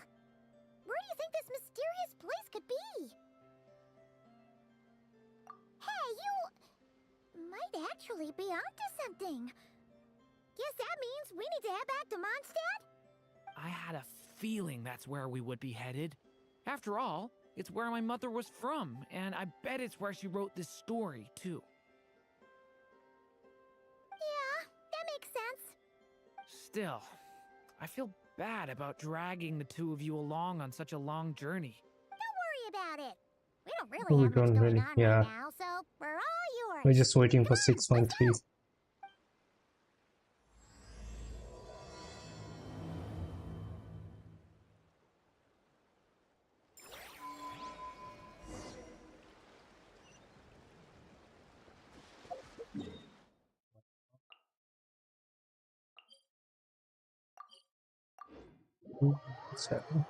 B: Where do you think this mysterious place could be? Hey, you might actually be onto something. Guess that means we need to head back to Mondstadt?
J: I had a feeling that's where we would be headed. After all, it's where my mother was from, and I bet it's where she wrote this story, too.
B: Yeah, that makes sense.
J: Still, I feel bad about dragging the two of you along on such a long journey.
B: Don't worry about it. We don't really
C: We
B: have much
C: don't
B: going
C: really,
B: on
C: yeah.
B: right now, so we're all yours.
C: We're just waiting for
B: Come on,
C: 613. Seven.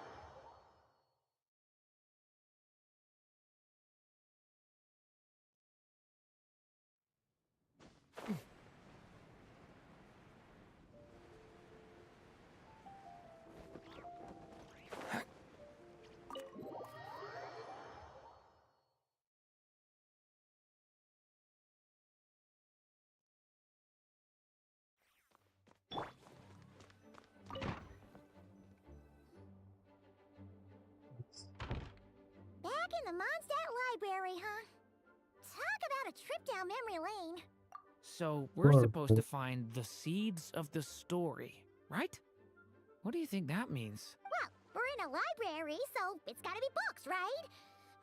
B: Back in the Mondstadt Library, huh? Talk about a trip down memory lane.
J: So, we're
C: Sure.
J: supposed to find the seeds of the story, right? What do you think that means?
B: Well, we're in a library, so it's gotta be books, right?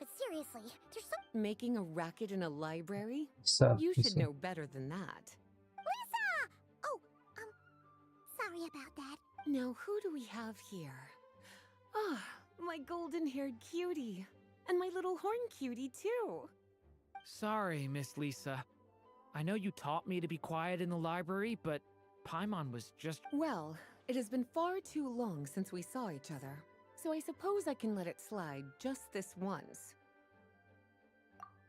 B: But seriously, there's some...
K: Making a racket in a library?
C: So,
K: You should know better than that.
B: Lisa! Oh, sorry about that.
K: Now, who do we have here? Ah, my golden-haired cutie. And my little horn cutie, too.
J: Sorry, Miss Lisa. I know you taught me to be quiet in the library, but Paimon was just...
K: Well, it has been far too long since we saw each other, so I suppose I can let it slide just this once.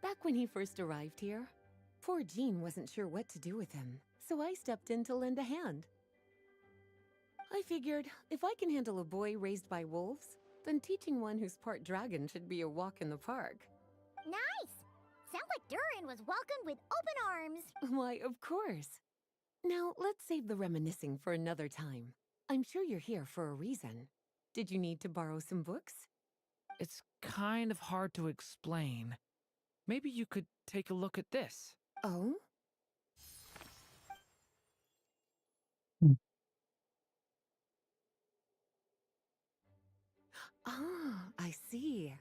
K: Back when he first arrived here, poor Jean wasn't sure what to do with him, so I stepped in to lend a hand. I figured, if I can handle a boy raised by wolves, then teaching one who's part dragon should be a walk in the park.
B: Nice! Sounds like Durin was welcomed with open arms.
K: Why, of course. Now, let's save the reminiscing for another time. I'm sure you're here for a reason. Did you need to borrow some books?
J: It's kind of hard to explain. Maybe you could take a look at this.
K: Oh? Ah, I see.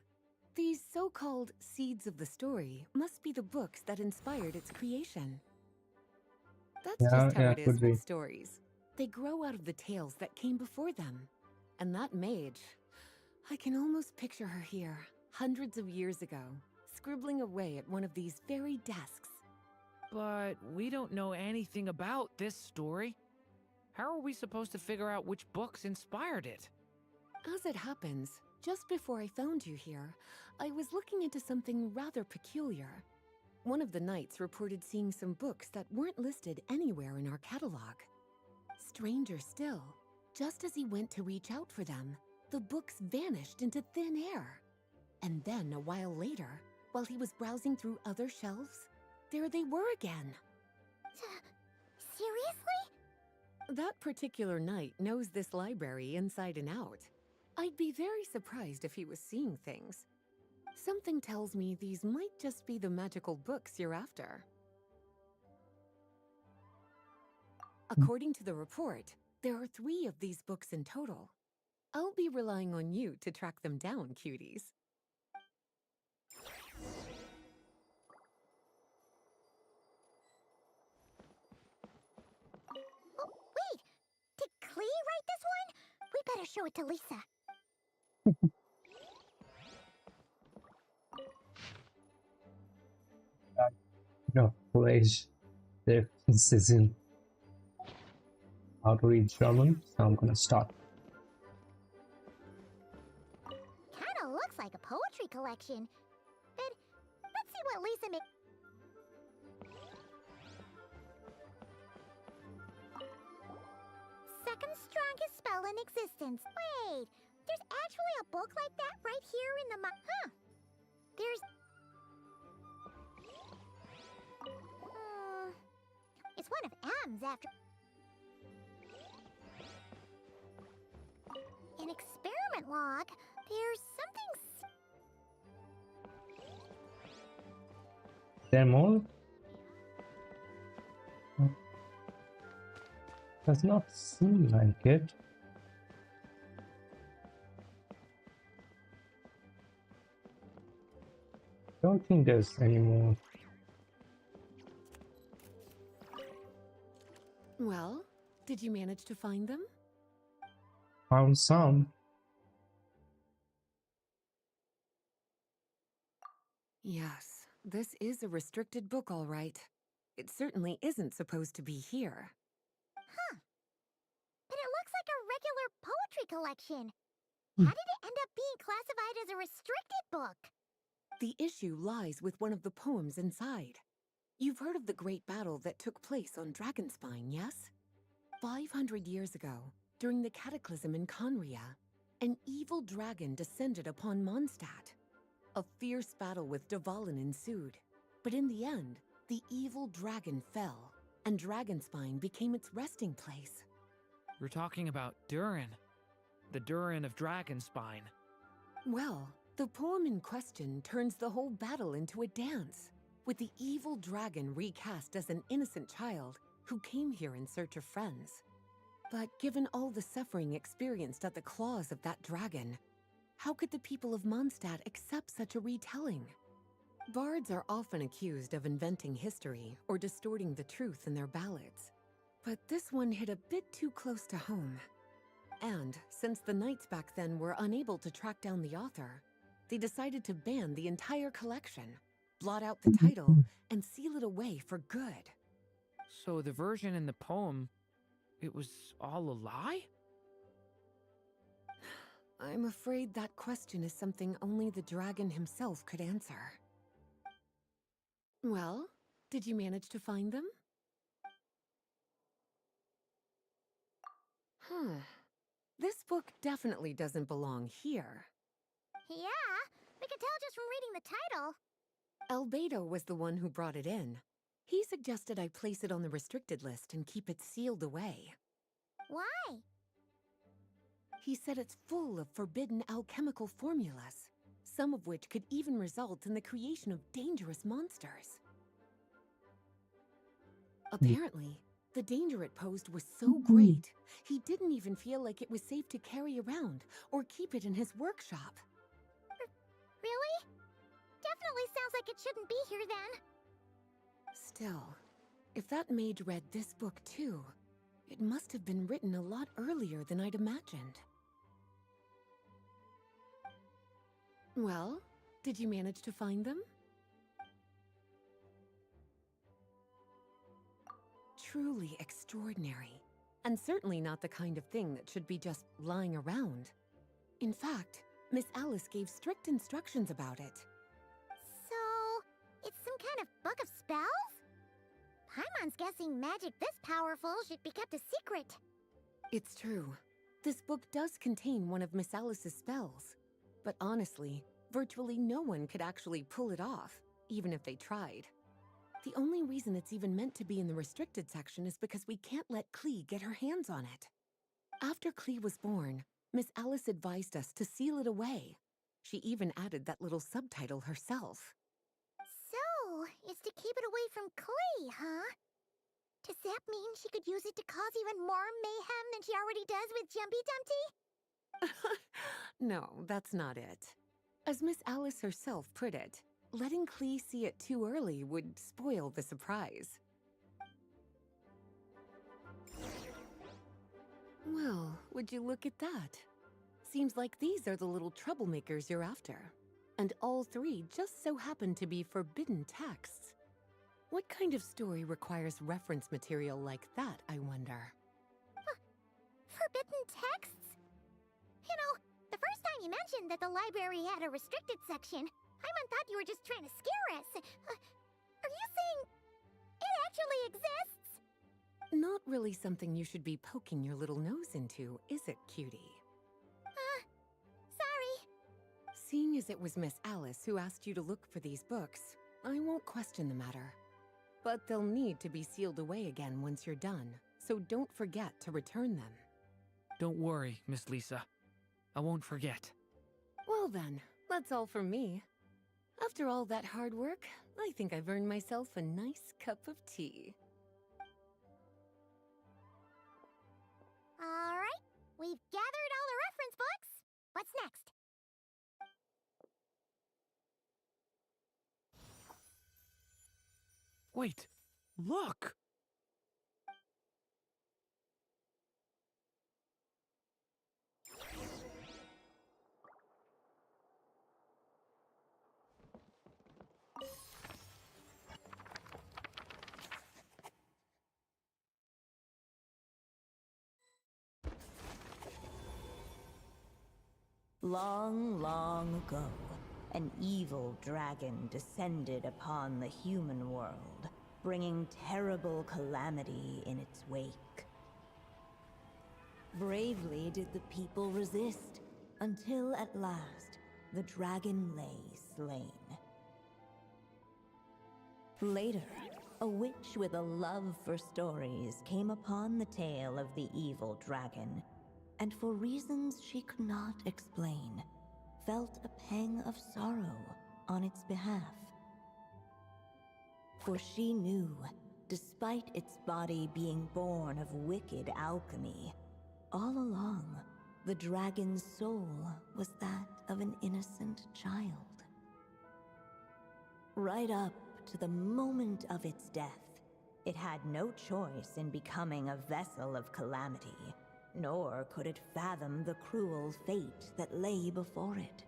K: These so-called seeds of the story must be the books that inspired its creation. That's just how it is
C: could be.
K: with stories. They grow out of the tales that came before them. And that mage, I can almost picture her here, hundreds of years ago, scribbling away at one of these very desks.
J: But we don't know anything about this story. How are we supposed to figure out which books inspired it?
K: As it happens, just before I found you here, I was looking into something rather peculiar. One of the knights reported seeing some books that weren't listed anywhere in our catalog. Stranger still, just as he went to reach out for them, the books vanished into thin air. And then a while later, while he was browsing through other shelves, there they were again.
B: Seriously?
K: That particular knight knows this library inside and out. I'd be very surprised if he was seeing things. Something tells me these might just be the magical books you're after. According to the report, there are 3 of these books in total. I'll be relying on you to track them down, cuties.
B: Oh, wait! Did Klee write this one? We better show it to Lisa.
C: No, please. This isn't how to read German, so I'm gonna start.
B: Kinda looks like a poetry collection. But let's see what Lisa made. Second strongest spell in existence. Wait, there's actually a book like that right here in the huh. There's... it's one of M's after... An experiment log. There's something...
C: Them all? Does not seem like it. Don't think there's any more.
K: Well, did you manage to find them?
C: Found some.
K: Yes, this is a restricted book, all right. It certainly isn't supposed to be here.
B: Huh. But it looks like a regular poetry collection. How did it end up being classified as a restricted book?
K: The issue lies with one of the poems inside. You've heard of the great battle that took place on Dragonspine, yes? 500 years ago, during the cataclysm in Conria, an evil dragon descended upon Mondstadt. A fierce battle with Dvalin ensued, but in the end, the evil dragon fell, and Dragonspine became its resting place.
J: We're talking about Durin, the Durin of Dragonspine.
K: Well, the poem in question turns the whole battle into a dance, with the evil dragon recast as an innocent child who came here in search of friends. But given all the suffering experienced at the claws of that dragon, how could the people of Mondstadt accept such a retelling? Bards are often accused of inventing history or distorting the truth in their ballads. But this one hit a bit too close to home. And since the knights back then were unable to track down the author, they decided to ban the entire collection, blot out the title, and seal it away for good.
J: So the version in the poem, it was all a lie?
K: I'm afraid that question is something only the dragon himself could answer. Well, did you manage to find them? This book definitely doesn't belong here.
B: Yeah, we could tell just from reading the title.
K: Albedo was the one who brought it in. He suggested I place it on the restricted list and keep it sealed away.
B: Why?
K: He said it's full of forbidden alchemical formulas, some of which could even result in the creation of dangerous monsters. Apparently, the danger it posed was so great, he didn't even feel like it was safe to carry around or keep it in his workshop.
B: Really? Definitely sounds like it shouldn't be here then.
K: Still, if that mage read this book too, it must have been written a lot earlier than I'd imagined. Well, did you manage to find them? Truly extraordinary, and certainly not the kind of thing that should be just lying around. In fact, Miss Alice gave strict instructions about it.
B: So, it's some kind of book of spells? Paimon's guessing magic this powerful should be kept a secret.
K: It's true. This book does contain one of Miss Alice's spells. But honestly, virtually no one could actually pull it off, even if they tried. The only reason it's even meant to be in the restricted section is because we can't let Klee get her hands on it. After Klee was born, Miss Alice advised us to seal it away. She even added that little subtitle herself.
B: So, it's to keep it away from Klee, huh? Does that mean she could use it to cause even more mayhem than she already does with Jumpy Dumpty?
K: No, that's not it. As Miss Alice herself put it, letting Klee see it too early would spoil the surprise. Well, would you look at that? Seems like these are the little troublemakers you're after. And all three just so happen to be forbidden texts. What kind of story requires reference material like that, I wonder?
B: Forbidden texts? You know, the first time you mentioned that the library had a restricted section, I thought you were just trying to scare us. Are you saying it actually exists?
K: Not really something you should be poking your little nose into, is it, cutie?
B: Sorry.
K: Seeing as it was Miss Alice who asked you to look for these books, I won't question the matter. But they'll need to be sealed away again once you're done, so don't forget to return them.
J: Don't worry, Miss Lisa. I won't forget.
K: Well then, that's all from me. After all that hard work, I think I've earned myself a nice cup of tea.
B: Alright, we've gathered all the reference books. What's next?
J: Wait, look!
L: Long, long ago, an evil dragon descended upon the human world, bringing terrible calamity in its wake. Bravely did the people resist, until at last, the dragon lay slain. Later, a witch with a love for stories came upon the tale of the evil dragon, and for reasons she could not explain, felt a pang of sorrow on its behalf. For she knew, despite its body being born of wicked alchemy, all along, the dragon's soul was that of an innocent child. Right up to the moment of its death, it had no choice in becoming a vessel of calamity, nor could it fathom the cruel fate that lay before it.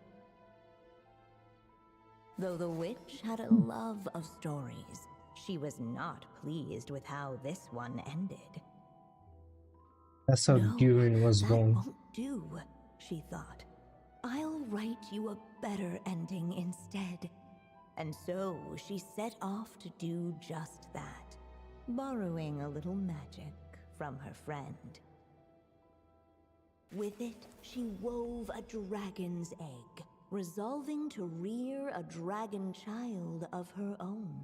L: Though the witch had a love of stories, she was not pleased with how this one ended.
C: That's how Durin was
L: that
C: born.
L: won't do, she thought. I'll write you a better ending instead. And so she set off to do just that, borrowing a little magic from her friend. With it, she wove a dragon's egg, resolving to rear a dragon child of her own.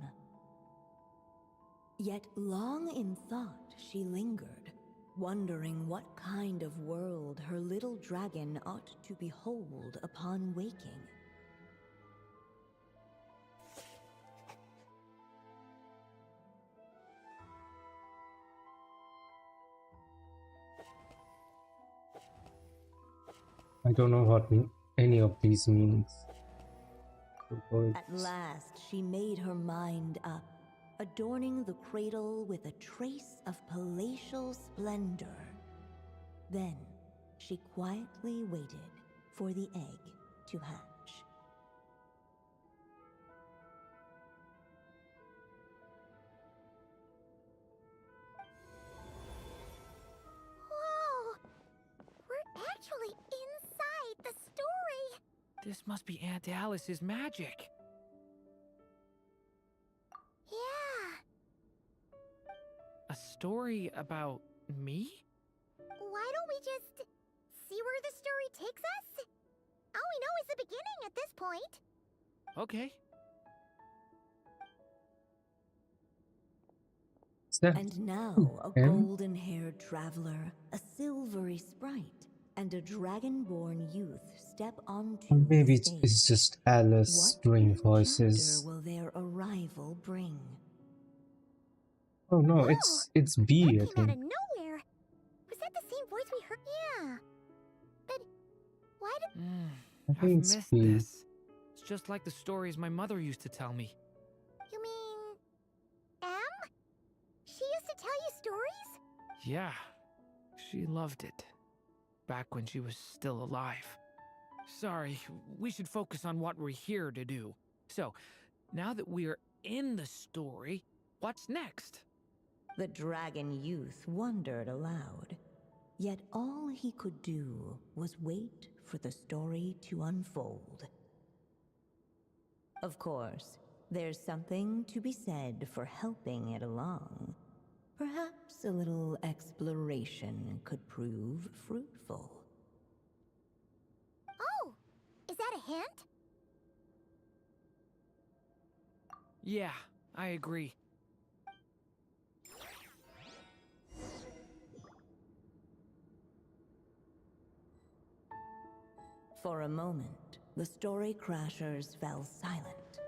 L: Yet long in thought she lingered, wondering what kind of world her little dragon ought to behold upon waking.
C: I don't know what any of these means.
L: At last she made her mind up, adorning the cradle with a trace of palatial splendor. Then she quietly waited for the egg to hatch.
B: Whoa! We're actually inside the story!
J: This must be Aunt Alice's magic.
B: Yeah.
J: A story about me?
B: Why don't we just see where the story takes us? All we know is the beginning at this point.
J: Okay.
L: And now a golden-haired traveler, a silvery sprite, and a dragon-born youth step onto
C: Maybe
L: the stage.
C: it's just Alice doing voices.
L: What will their arrival bring?
C: Oh no, it's B, I
B: That came out
C: think.
B: of nowhere. Was that the same voice we heard? Yeah. But Why did...
J: I've
C: think
J: missed
C: speed.
J: this. It's just like the stories my mother used to tell me.
B: You mean... Em? She used to tell you stories?
J: Yeah, she loved it. Back when she was still alive. Sorry, we should focus on what we're here to do. So, now that we're in the story, what's next?
L: The dragon youth wondered aloud. Yet all he could do was wait for the story to unfold. Of course, there's something to be said for helping it along. Perhaps a little exploration could prove fruitful.
B: Oh! Is that a hint?
J: Yeah, I agree.
L: For a moment, the story crashers fell silent.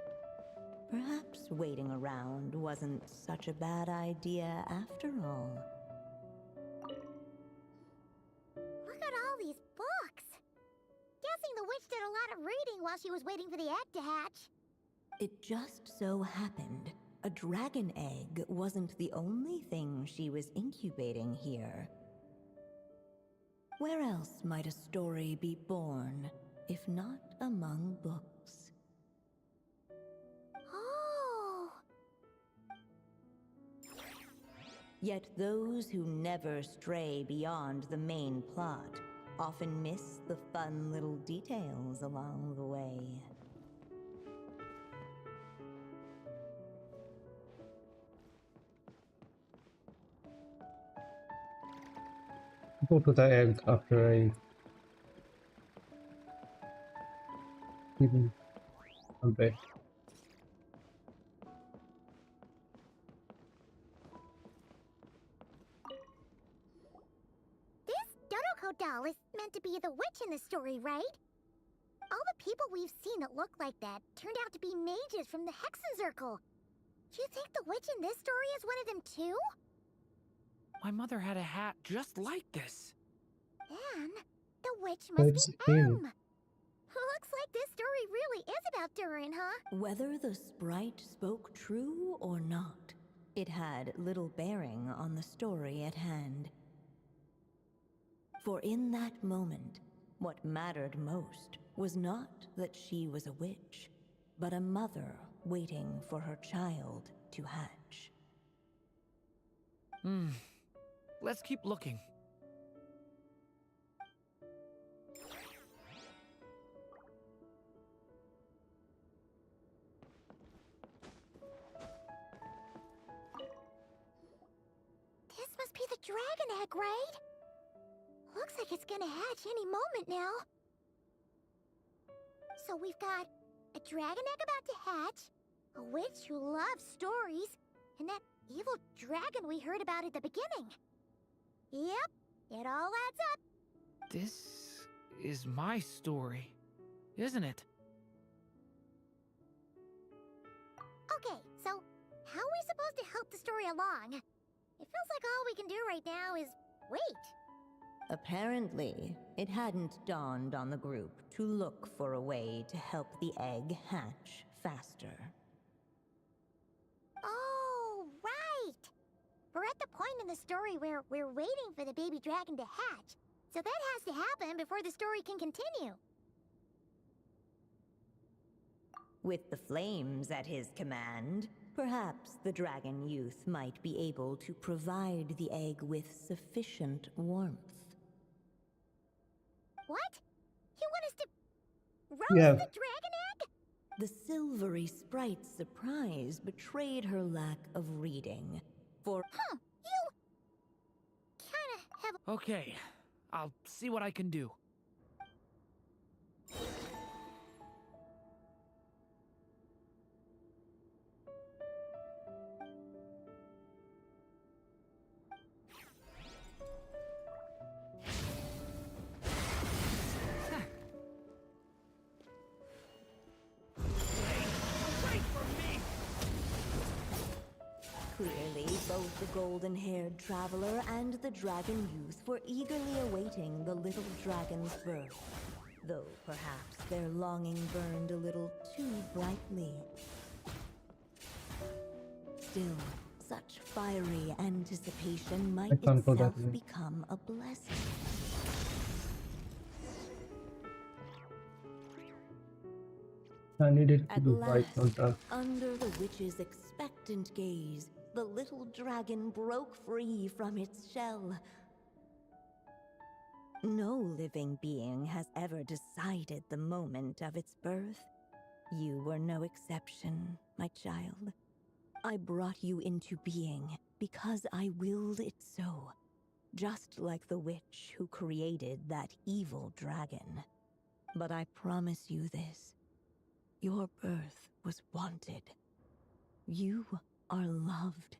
L: Perhaps waiting around wasn't such a bad idea after all.
B: Look at all these books! Guessing the witch did a lot of reading while she was waiting for the egg to hatch.
L: It just so happened a dragon egg wasn't the only thing she was incubating here. Where else might a story be born, if not among books?
B: Oh!
L: Yet those who never stray beyond the main plot often miss the fun little details along the way.
C: Go to the egg after I even a bit.
B: This Dodoko doll is meant to be the witch in the story, right? All the people we've seen that look like that turned out to be mages from the Hexen Circle. Do you think the witch in this story is one of them too?
J: My mother had a hat just like this.
B: Then, the witch must
C: That's
B: be
C: him.
B: M. Looks like this story really is about Durin, huh?
L: Whether the sprite spoke true or not, it had little bearing on the story at hand. For in that moment, what mattered most was not that she was a witch, but a mother waiting for her child to hatch.
J: Let's keep looking.
B: This must be the dragon egg, right? Looks like it's gonna hatch any moment now. So we've got a dragon egg about to hatch, a witch who loves stories, and that evil dragon we heard about at the beginning. Yep, it all adds up.
J: This is my story, isn't it?
B: Okay, so how are we supposed to help the story along? It feels like all we can do right now is wait.
L: Apparently, it hadn't dawned on the group to look for a way to help the egg hatch faster.
B: Oh, right! We're at the point in the story where we're waiting for the baby dragon to hatch. So that has to happen before the story can continue.
L: With the flames at his command, perhaps the dragon youth might be able to provide the egg with sufficient warmth.
B: What? You want us to roast
C: Yeah.
B: the dragon egg?
L: The silvery sprite's surprise betrayed her lack of reading. For
B: You kinda have
J: Okay, I'll see what I can do.
L: clearly, both the golden-haired traveler and the dragon youth were eagerly awaiting the little dragon's birth. though perhaps their longing burned a little too brightly. Still, such fiery anticipation might
C: can't go that
L: itself
C: way.
L: become a blessing.
C: I need it to
L: At
C: be white, not
L: last,
C: dark.
L: under the witch's expectant gaze, the little dragon broke free from its shell. No living being has ever decided the moment of its birth. You were no exception, my child. I brought you into being because I willed it so, just like the witch who created that evil dragon. But I promise you this. Your birth was wanted. You are loved,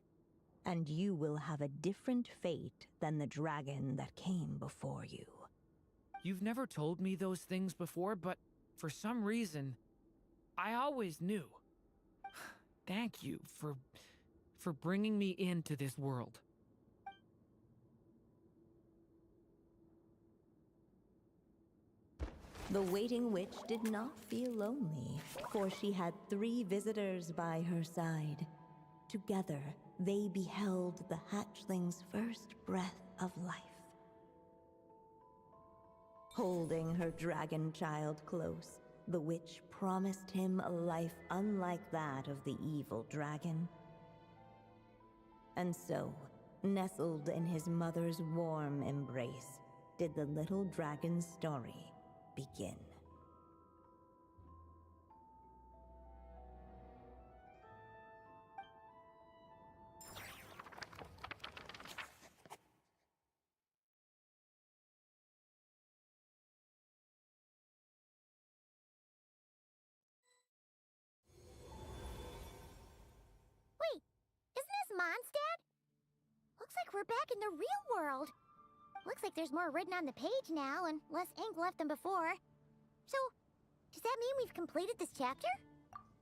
L: and you will have a different fate than the dragon that came before you.
J: You've never told me those things before, but for some reason, I always knew. Thank you for bringing me into this world.
L: The waiting witch did not feel lonely, for she had 3 visitors by her side. Together, they beheld the hatchling's first breath of life. Holding her dragon child close, the witch promised him a life unlike that of the evil dragon. And so, nestled in his mother's warm embrace, did the little dragon's story begin.
B: Wait, isn't this Mondstadt? Looks like we're back in the real world. Looks like there's more written on the page now and less ink left than before. So, does that mean we've completed this chapter?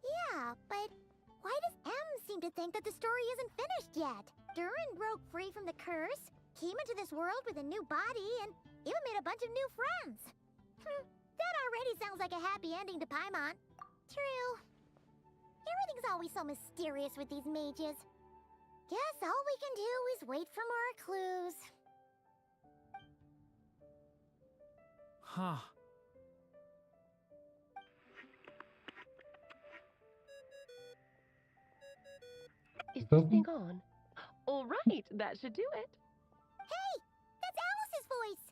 B: Yeah, but why does M seem to think that the story isn't finished yet? Durin broke free from the curse, came into this world with a new body, and even made a bunch of new friends. That already sounds like a happy ending to Paimon. True. Everything's always so mysterious with these mages. Guess all we can do is wait for more clues.
J: Huh.
K: Is this thing on? All right, that should do it.
B: Hey, that's Alice's voice.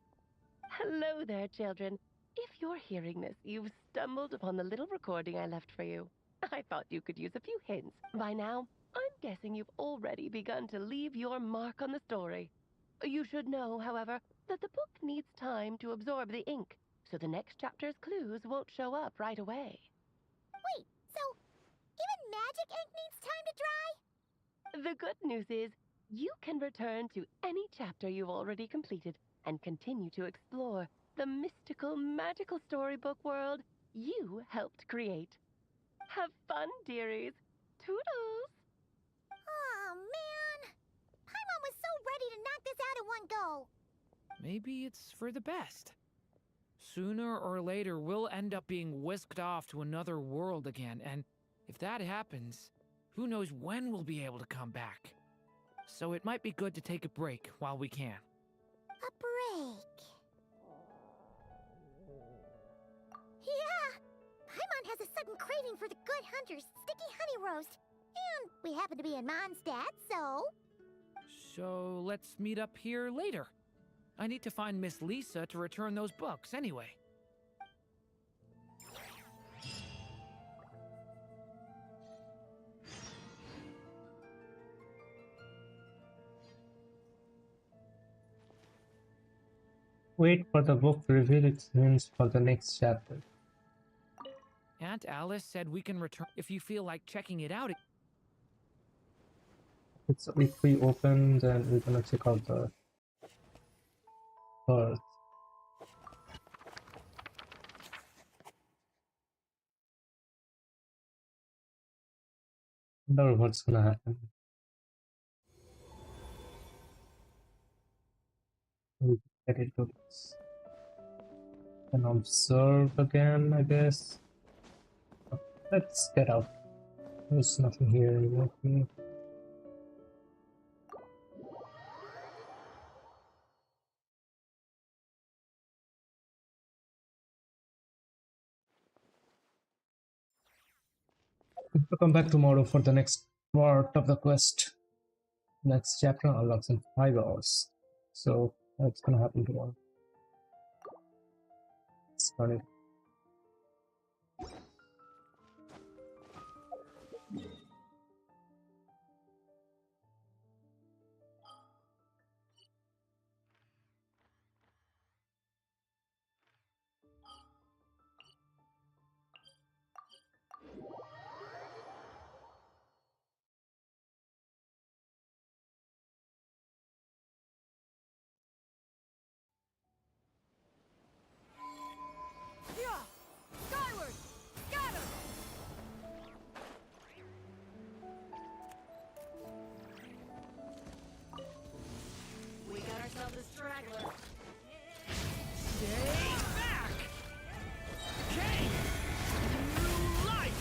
K: Hello there, children. If you're hearing this, you've stumbled upon the little recording I left for you. I thought you could use a few hints. By now, I'm guessing you've already begun to leave your mark on the story. You should know, however, that the book needs time to absorb the ink, so the next chapter's clues won't show up right away.
B: Wait, so even magic ink needs time to dry?
K: The good news is, you can return to any chapter you've already completed and continue to explore the mystical, magical storybook world you helped create. Have fun, dearies. Toodles!
B: Oh, man. Paimon was so ready to knock this out in one go.
J: Maybe it's for the best. Sooner or later, we'll end up being whisked off to another world again, and if that happens, who knows when we'll be able to come back. So it might be good to take a break while we can.
B: A break. Yeah! Paimon has a sudden craving for the Good Hunter's sticky honey roast. And we happen to be in Mondstadt, so...
J: So let's meet up here later. I need to find Miss Lisa to return those books anyway.
C: Wait for the book to reveal its hints for the next chapter.
J: Aunt Alice said we can return if you feel like checking it out.
C: It's if we open, then we're gonna check out the earth. Wonder what's gonna happen. We get into this. And observe again, I guess. Let's get out. There's nothing here anymore. We'll come back tomorrow for the next part of the quest. Next chapter unlocks in 5 hours. So that's gonna happen tomorrow. It's funny.
K: Skyward! Scatter!
D: We got ourselves a straggler.
J: Stay back! King! New life!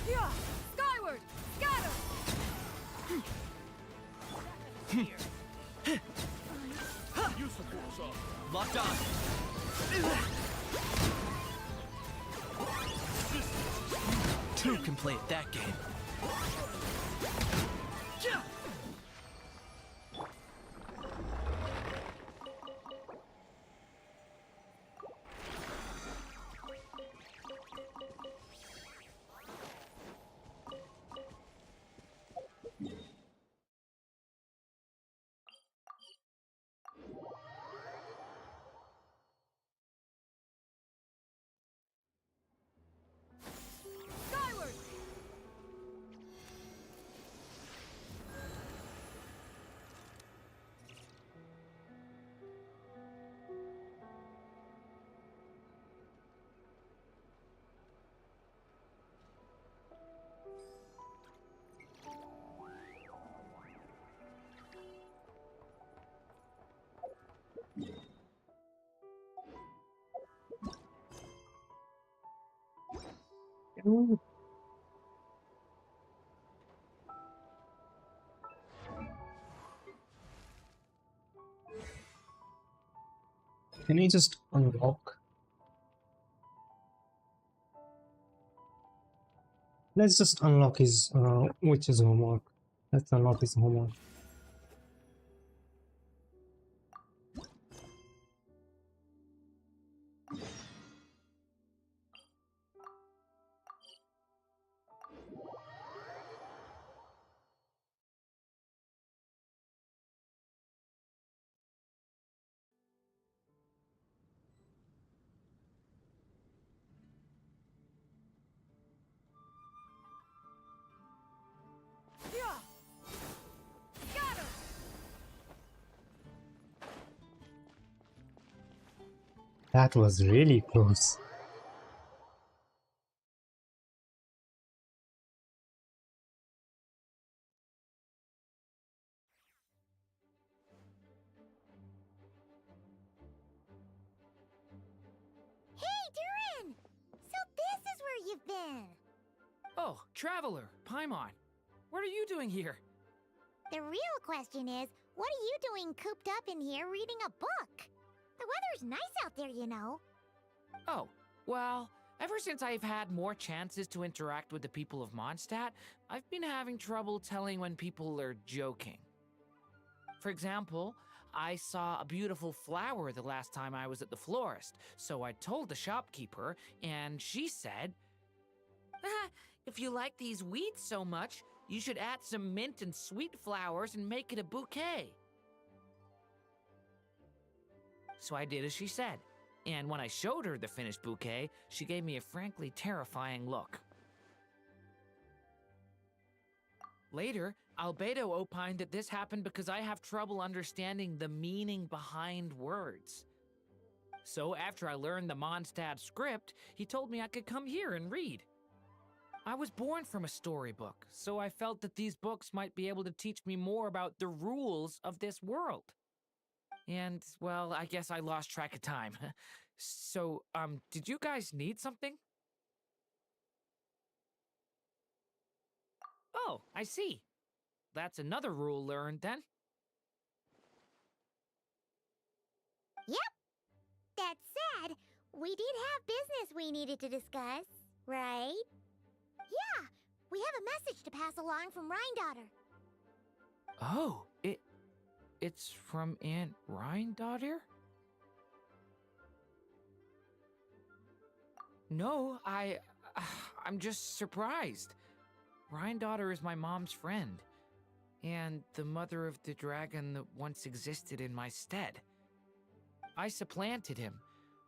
K: Yeah! Skyward! Scatter!
J: Locked on! Two can play at that game.
K: Skyward!
C: Ooh. Can you just unlock? Let's just unlock his witch's homework. Let's unlock his homework.
K: Yeah! Scatter!
C: That was really close.
B: Hey, Durin! So this is where you've been!
J: Oh, Traveler, Paimon. What are you doing here?
B: The real question is, what are you doing cooped up in here reading a book? The weather's nice out there, you know.
J: Oh, well, ever since I've had more chances to interact with the people of Mondstadt, I've been having trouble telling when people are joking. For example, I saw a beautiful flower the last time I was at the florist, so I told the shopkeeper, and she said, "Ah, if you like these weeds so much, you should add some mint and sweet flowers and make it a bouquet." So I did as she said, and when I showed her the finished bouquet, she gave me a frankly terrifying look. Later, Albedo opined that this happened because I have trouble understanding the meaning behind words. So after I learned the Mondstadt script, he told me I could come here and read. I was born from a storybook, so I felt that these books might be able to teach me more about the rules of this world. And, well, I guess I lost track of time. So, did you guys need something? Oh, I see. That's another rule learned then.
B: Yep. That said, we did have business we needed to discuss, right? Yeah, we have a message to pass along from Rhine-daughter.
J: Oh, it's from Aunt Rhine-daughter? No, I'm just surprised. Rhine-daughter is my mom's friend, and the mother of the dragon that once existed in my stead. I supplanted him,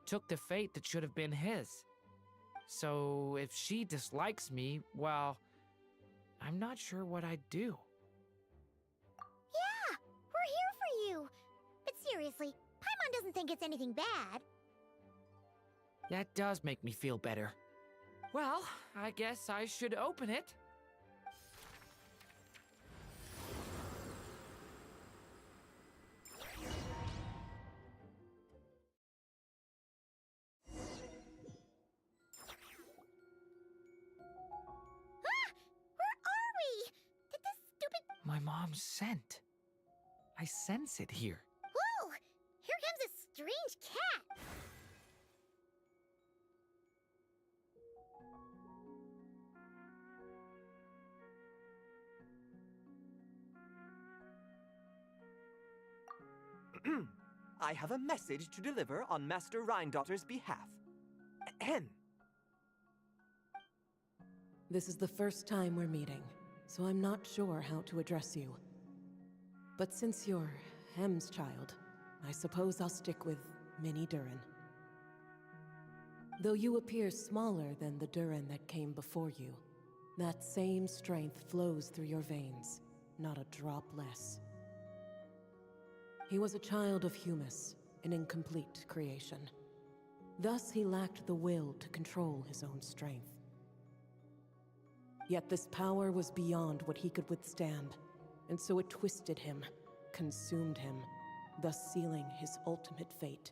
J: took the fate that should have been his. So if she dislikes me, well, I'm not sure what I'd do.
B: Yeah, we're here for you. But seriously, Paimon doesn't think it's anything bad.
J: That does make me feel better. Well, I guess I should open it.
B: Where are we? Did this stupid...
J: My mom's scent. I sense it here.
B: Whoa! Here comes a strange cat.
M: I have a message to deliver on Master Rhine-daughter's behalf. Ahem.
K: This is the first time we're meeting, so I'm not sure how to address you. But since you're Hem's child, I suppose I'll stick with Mini Durin. Though you appear smaller than the Durin that came before you, that same strength flows through your veins, not a drop less. He was a child of Humus, an incomplete creation. Thus he lacked the will to control his own strength. Yet this power was beyond what he could withstand, and so it twisted him, consumed him, thus sealing his ultimate fate.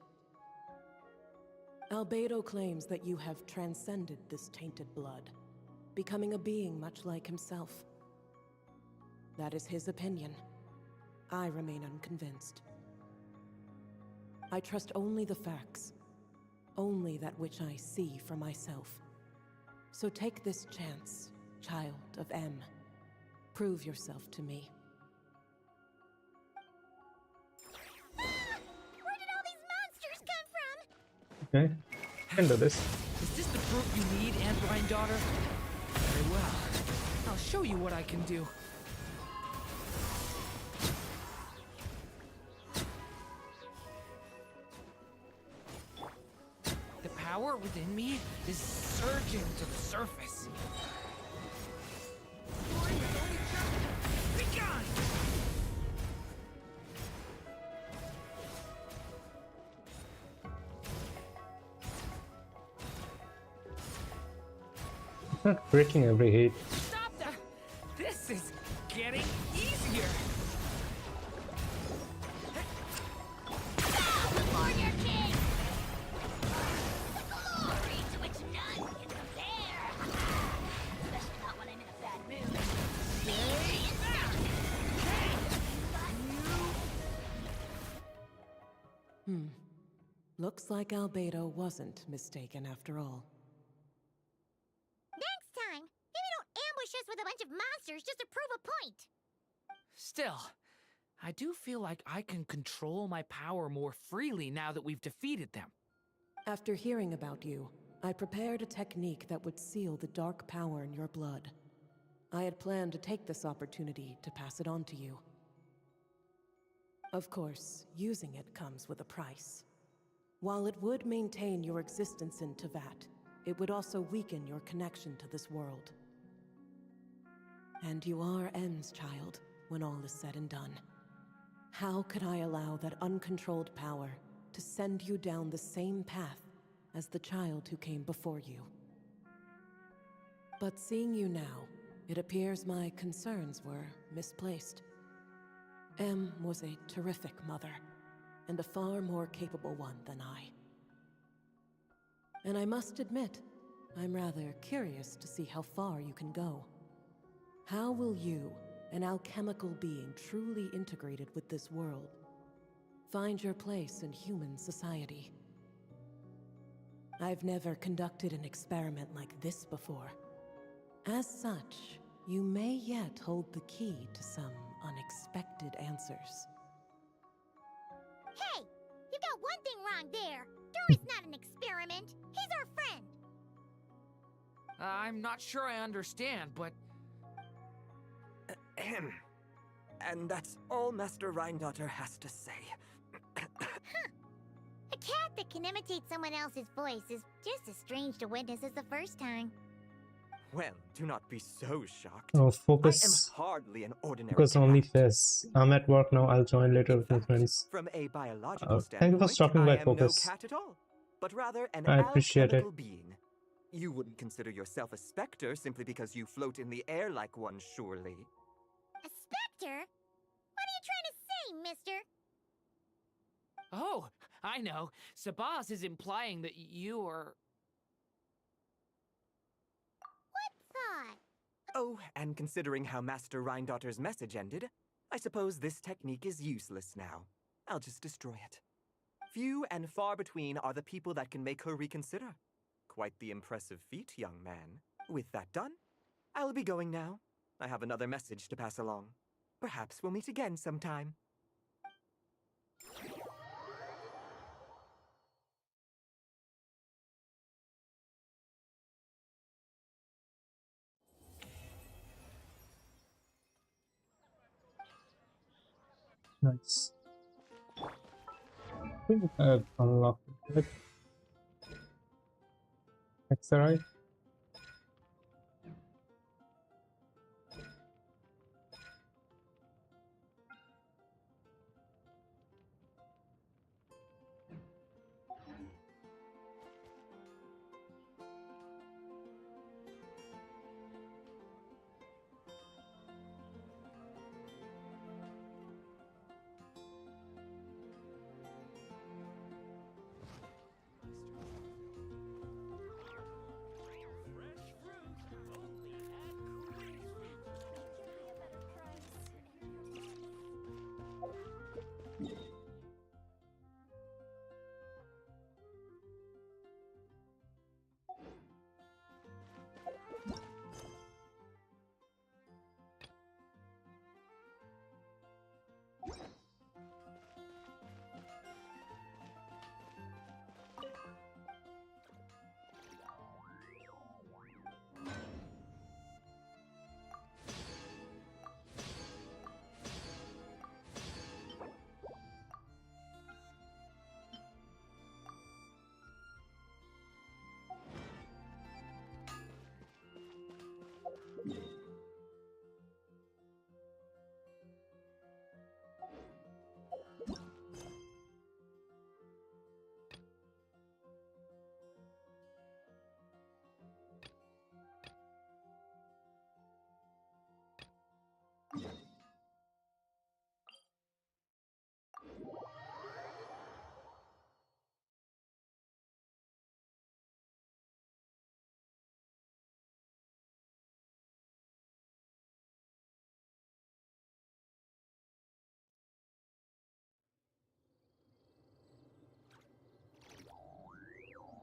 K: Albedo claims that you have transcended this tainted blood, becoming a being much like himself. That is his opinion. I remain unconvinced. I trust only the facts, only that which I see for myself. So take this chance, child of M. Prove yourself to me.
B: Where did all these monsters come from?
C: Okay, I can do this.
J: Is this the fruit you need, Aunt Rhine-daughter? Very well. I'll show you what I can do. The power within me is surging to the surface. Be gone!
C: It's not breaking every hit.
J: Stop that! This is getting easier.
B: Before your king! The glory to which none can compare! Especially not when I'm in a bad mood.
K: Looks like Albedo wasn't mistaken after all.
B: Next time, maybe don't ambush us with a bunch of monsters just to prove a point!
J: Still, I do feel like I can control my power more freely now that we've defeated them.
K: After hearing about you, I prepared a technique that would seal the dark power in your blood. I had planned to take this opportunity to pass it on to you. Of course, using it comes with a price. While it would maintain your existence in Tevat, it would also weaken your connection to this world. And you are M's child, when all is said and done. How could I allow that uncontrolled power to send you down the same path as the child who came before you? But seeing you now, it appears my concerns were misplaced. M was a terrific mother, and a far more capable one than I. And I must admit, I'm rather curious to see how far you can go. How will you, an alchemical being truly integrated with this world, find your place in human society? I've never conducted an experiment like this before. As such, you may yet hold the key to some unexpected answers.
B: Hey! You got one thing wrong there! Durin's not an experiment! He's our friend!
J: I'm not sure I understand, but...
M: Ahem. And that's all Master Rhindaughter has to say.
B: A cat that can imitate someone else's voice is just as strange to witness as the first time.
M: Well, do not be so shocked.
C: Oh,
M: I am
C: focus.
M: hardly an ordinary
C: Focus
M: cat.
C: only Fizz. I'm at work now. I'll join later with my friends.
M: From a biological
C: Thank you for
M: standpoint,
C: stopping by,
M: I am
C: Focus.
M: no cat at all, but rather an
C: I appreciate it.
M: alchemical being. You wouldn't consider yourself a specter simply because you float in the air like one, surely.
B: A specter? What are you trying to say, mister?
J: Oh, I know. Sabaz is implying that you're...
B: What thought?
M: Oh, and considering how Master Rhindaughter's message ended, I suppose this technique is useless now. I'll just destroy it. Few and far between are the people that can make her reconsider. Quite the impressive feat, young man. With that done, I'll be going now. I have another message to pass along. Perhaps we'll meet again sometime.
C: Nice. I think I've unlocked it. That's alright.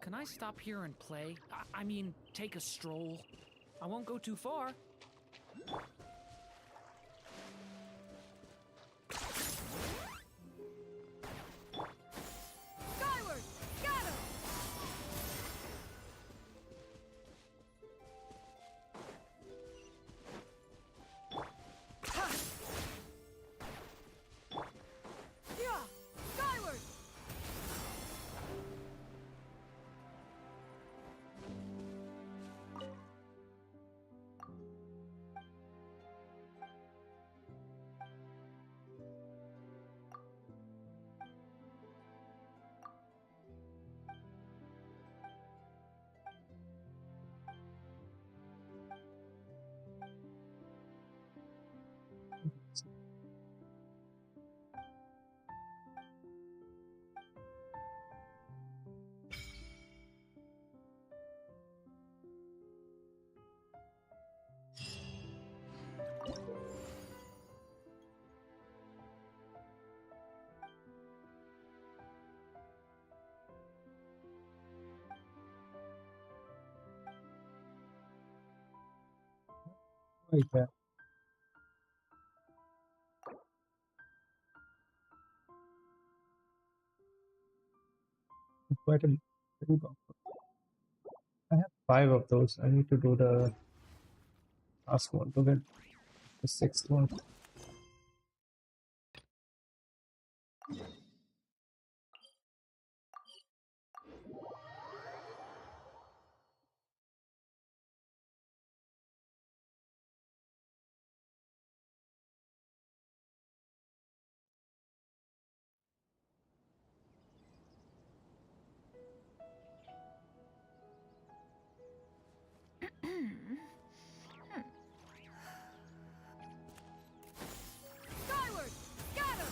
J: Can I stop here and play? I mean, take a stroll. I won't go too far.
B: Skyward! Scatter!
K: Yeah! Skyward!
C: Right there. Quite a very long. I have 5 of those. I need to do the last one to get the 6th one.
E: Skyward! Scatter!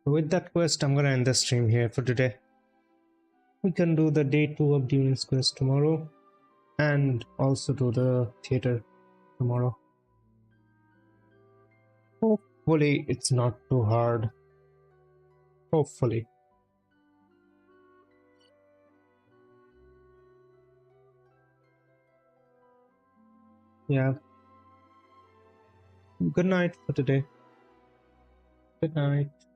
C: With that quest, I'm gonna end the stream here for today. We can do the day 2 of Durin's Quest tomorrow, and also do the theater tomorrow. Hopefully, it's not too hard. Hopefully. Yeah. Good night for today. Good night.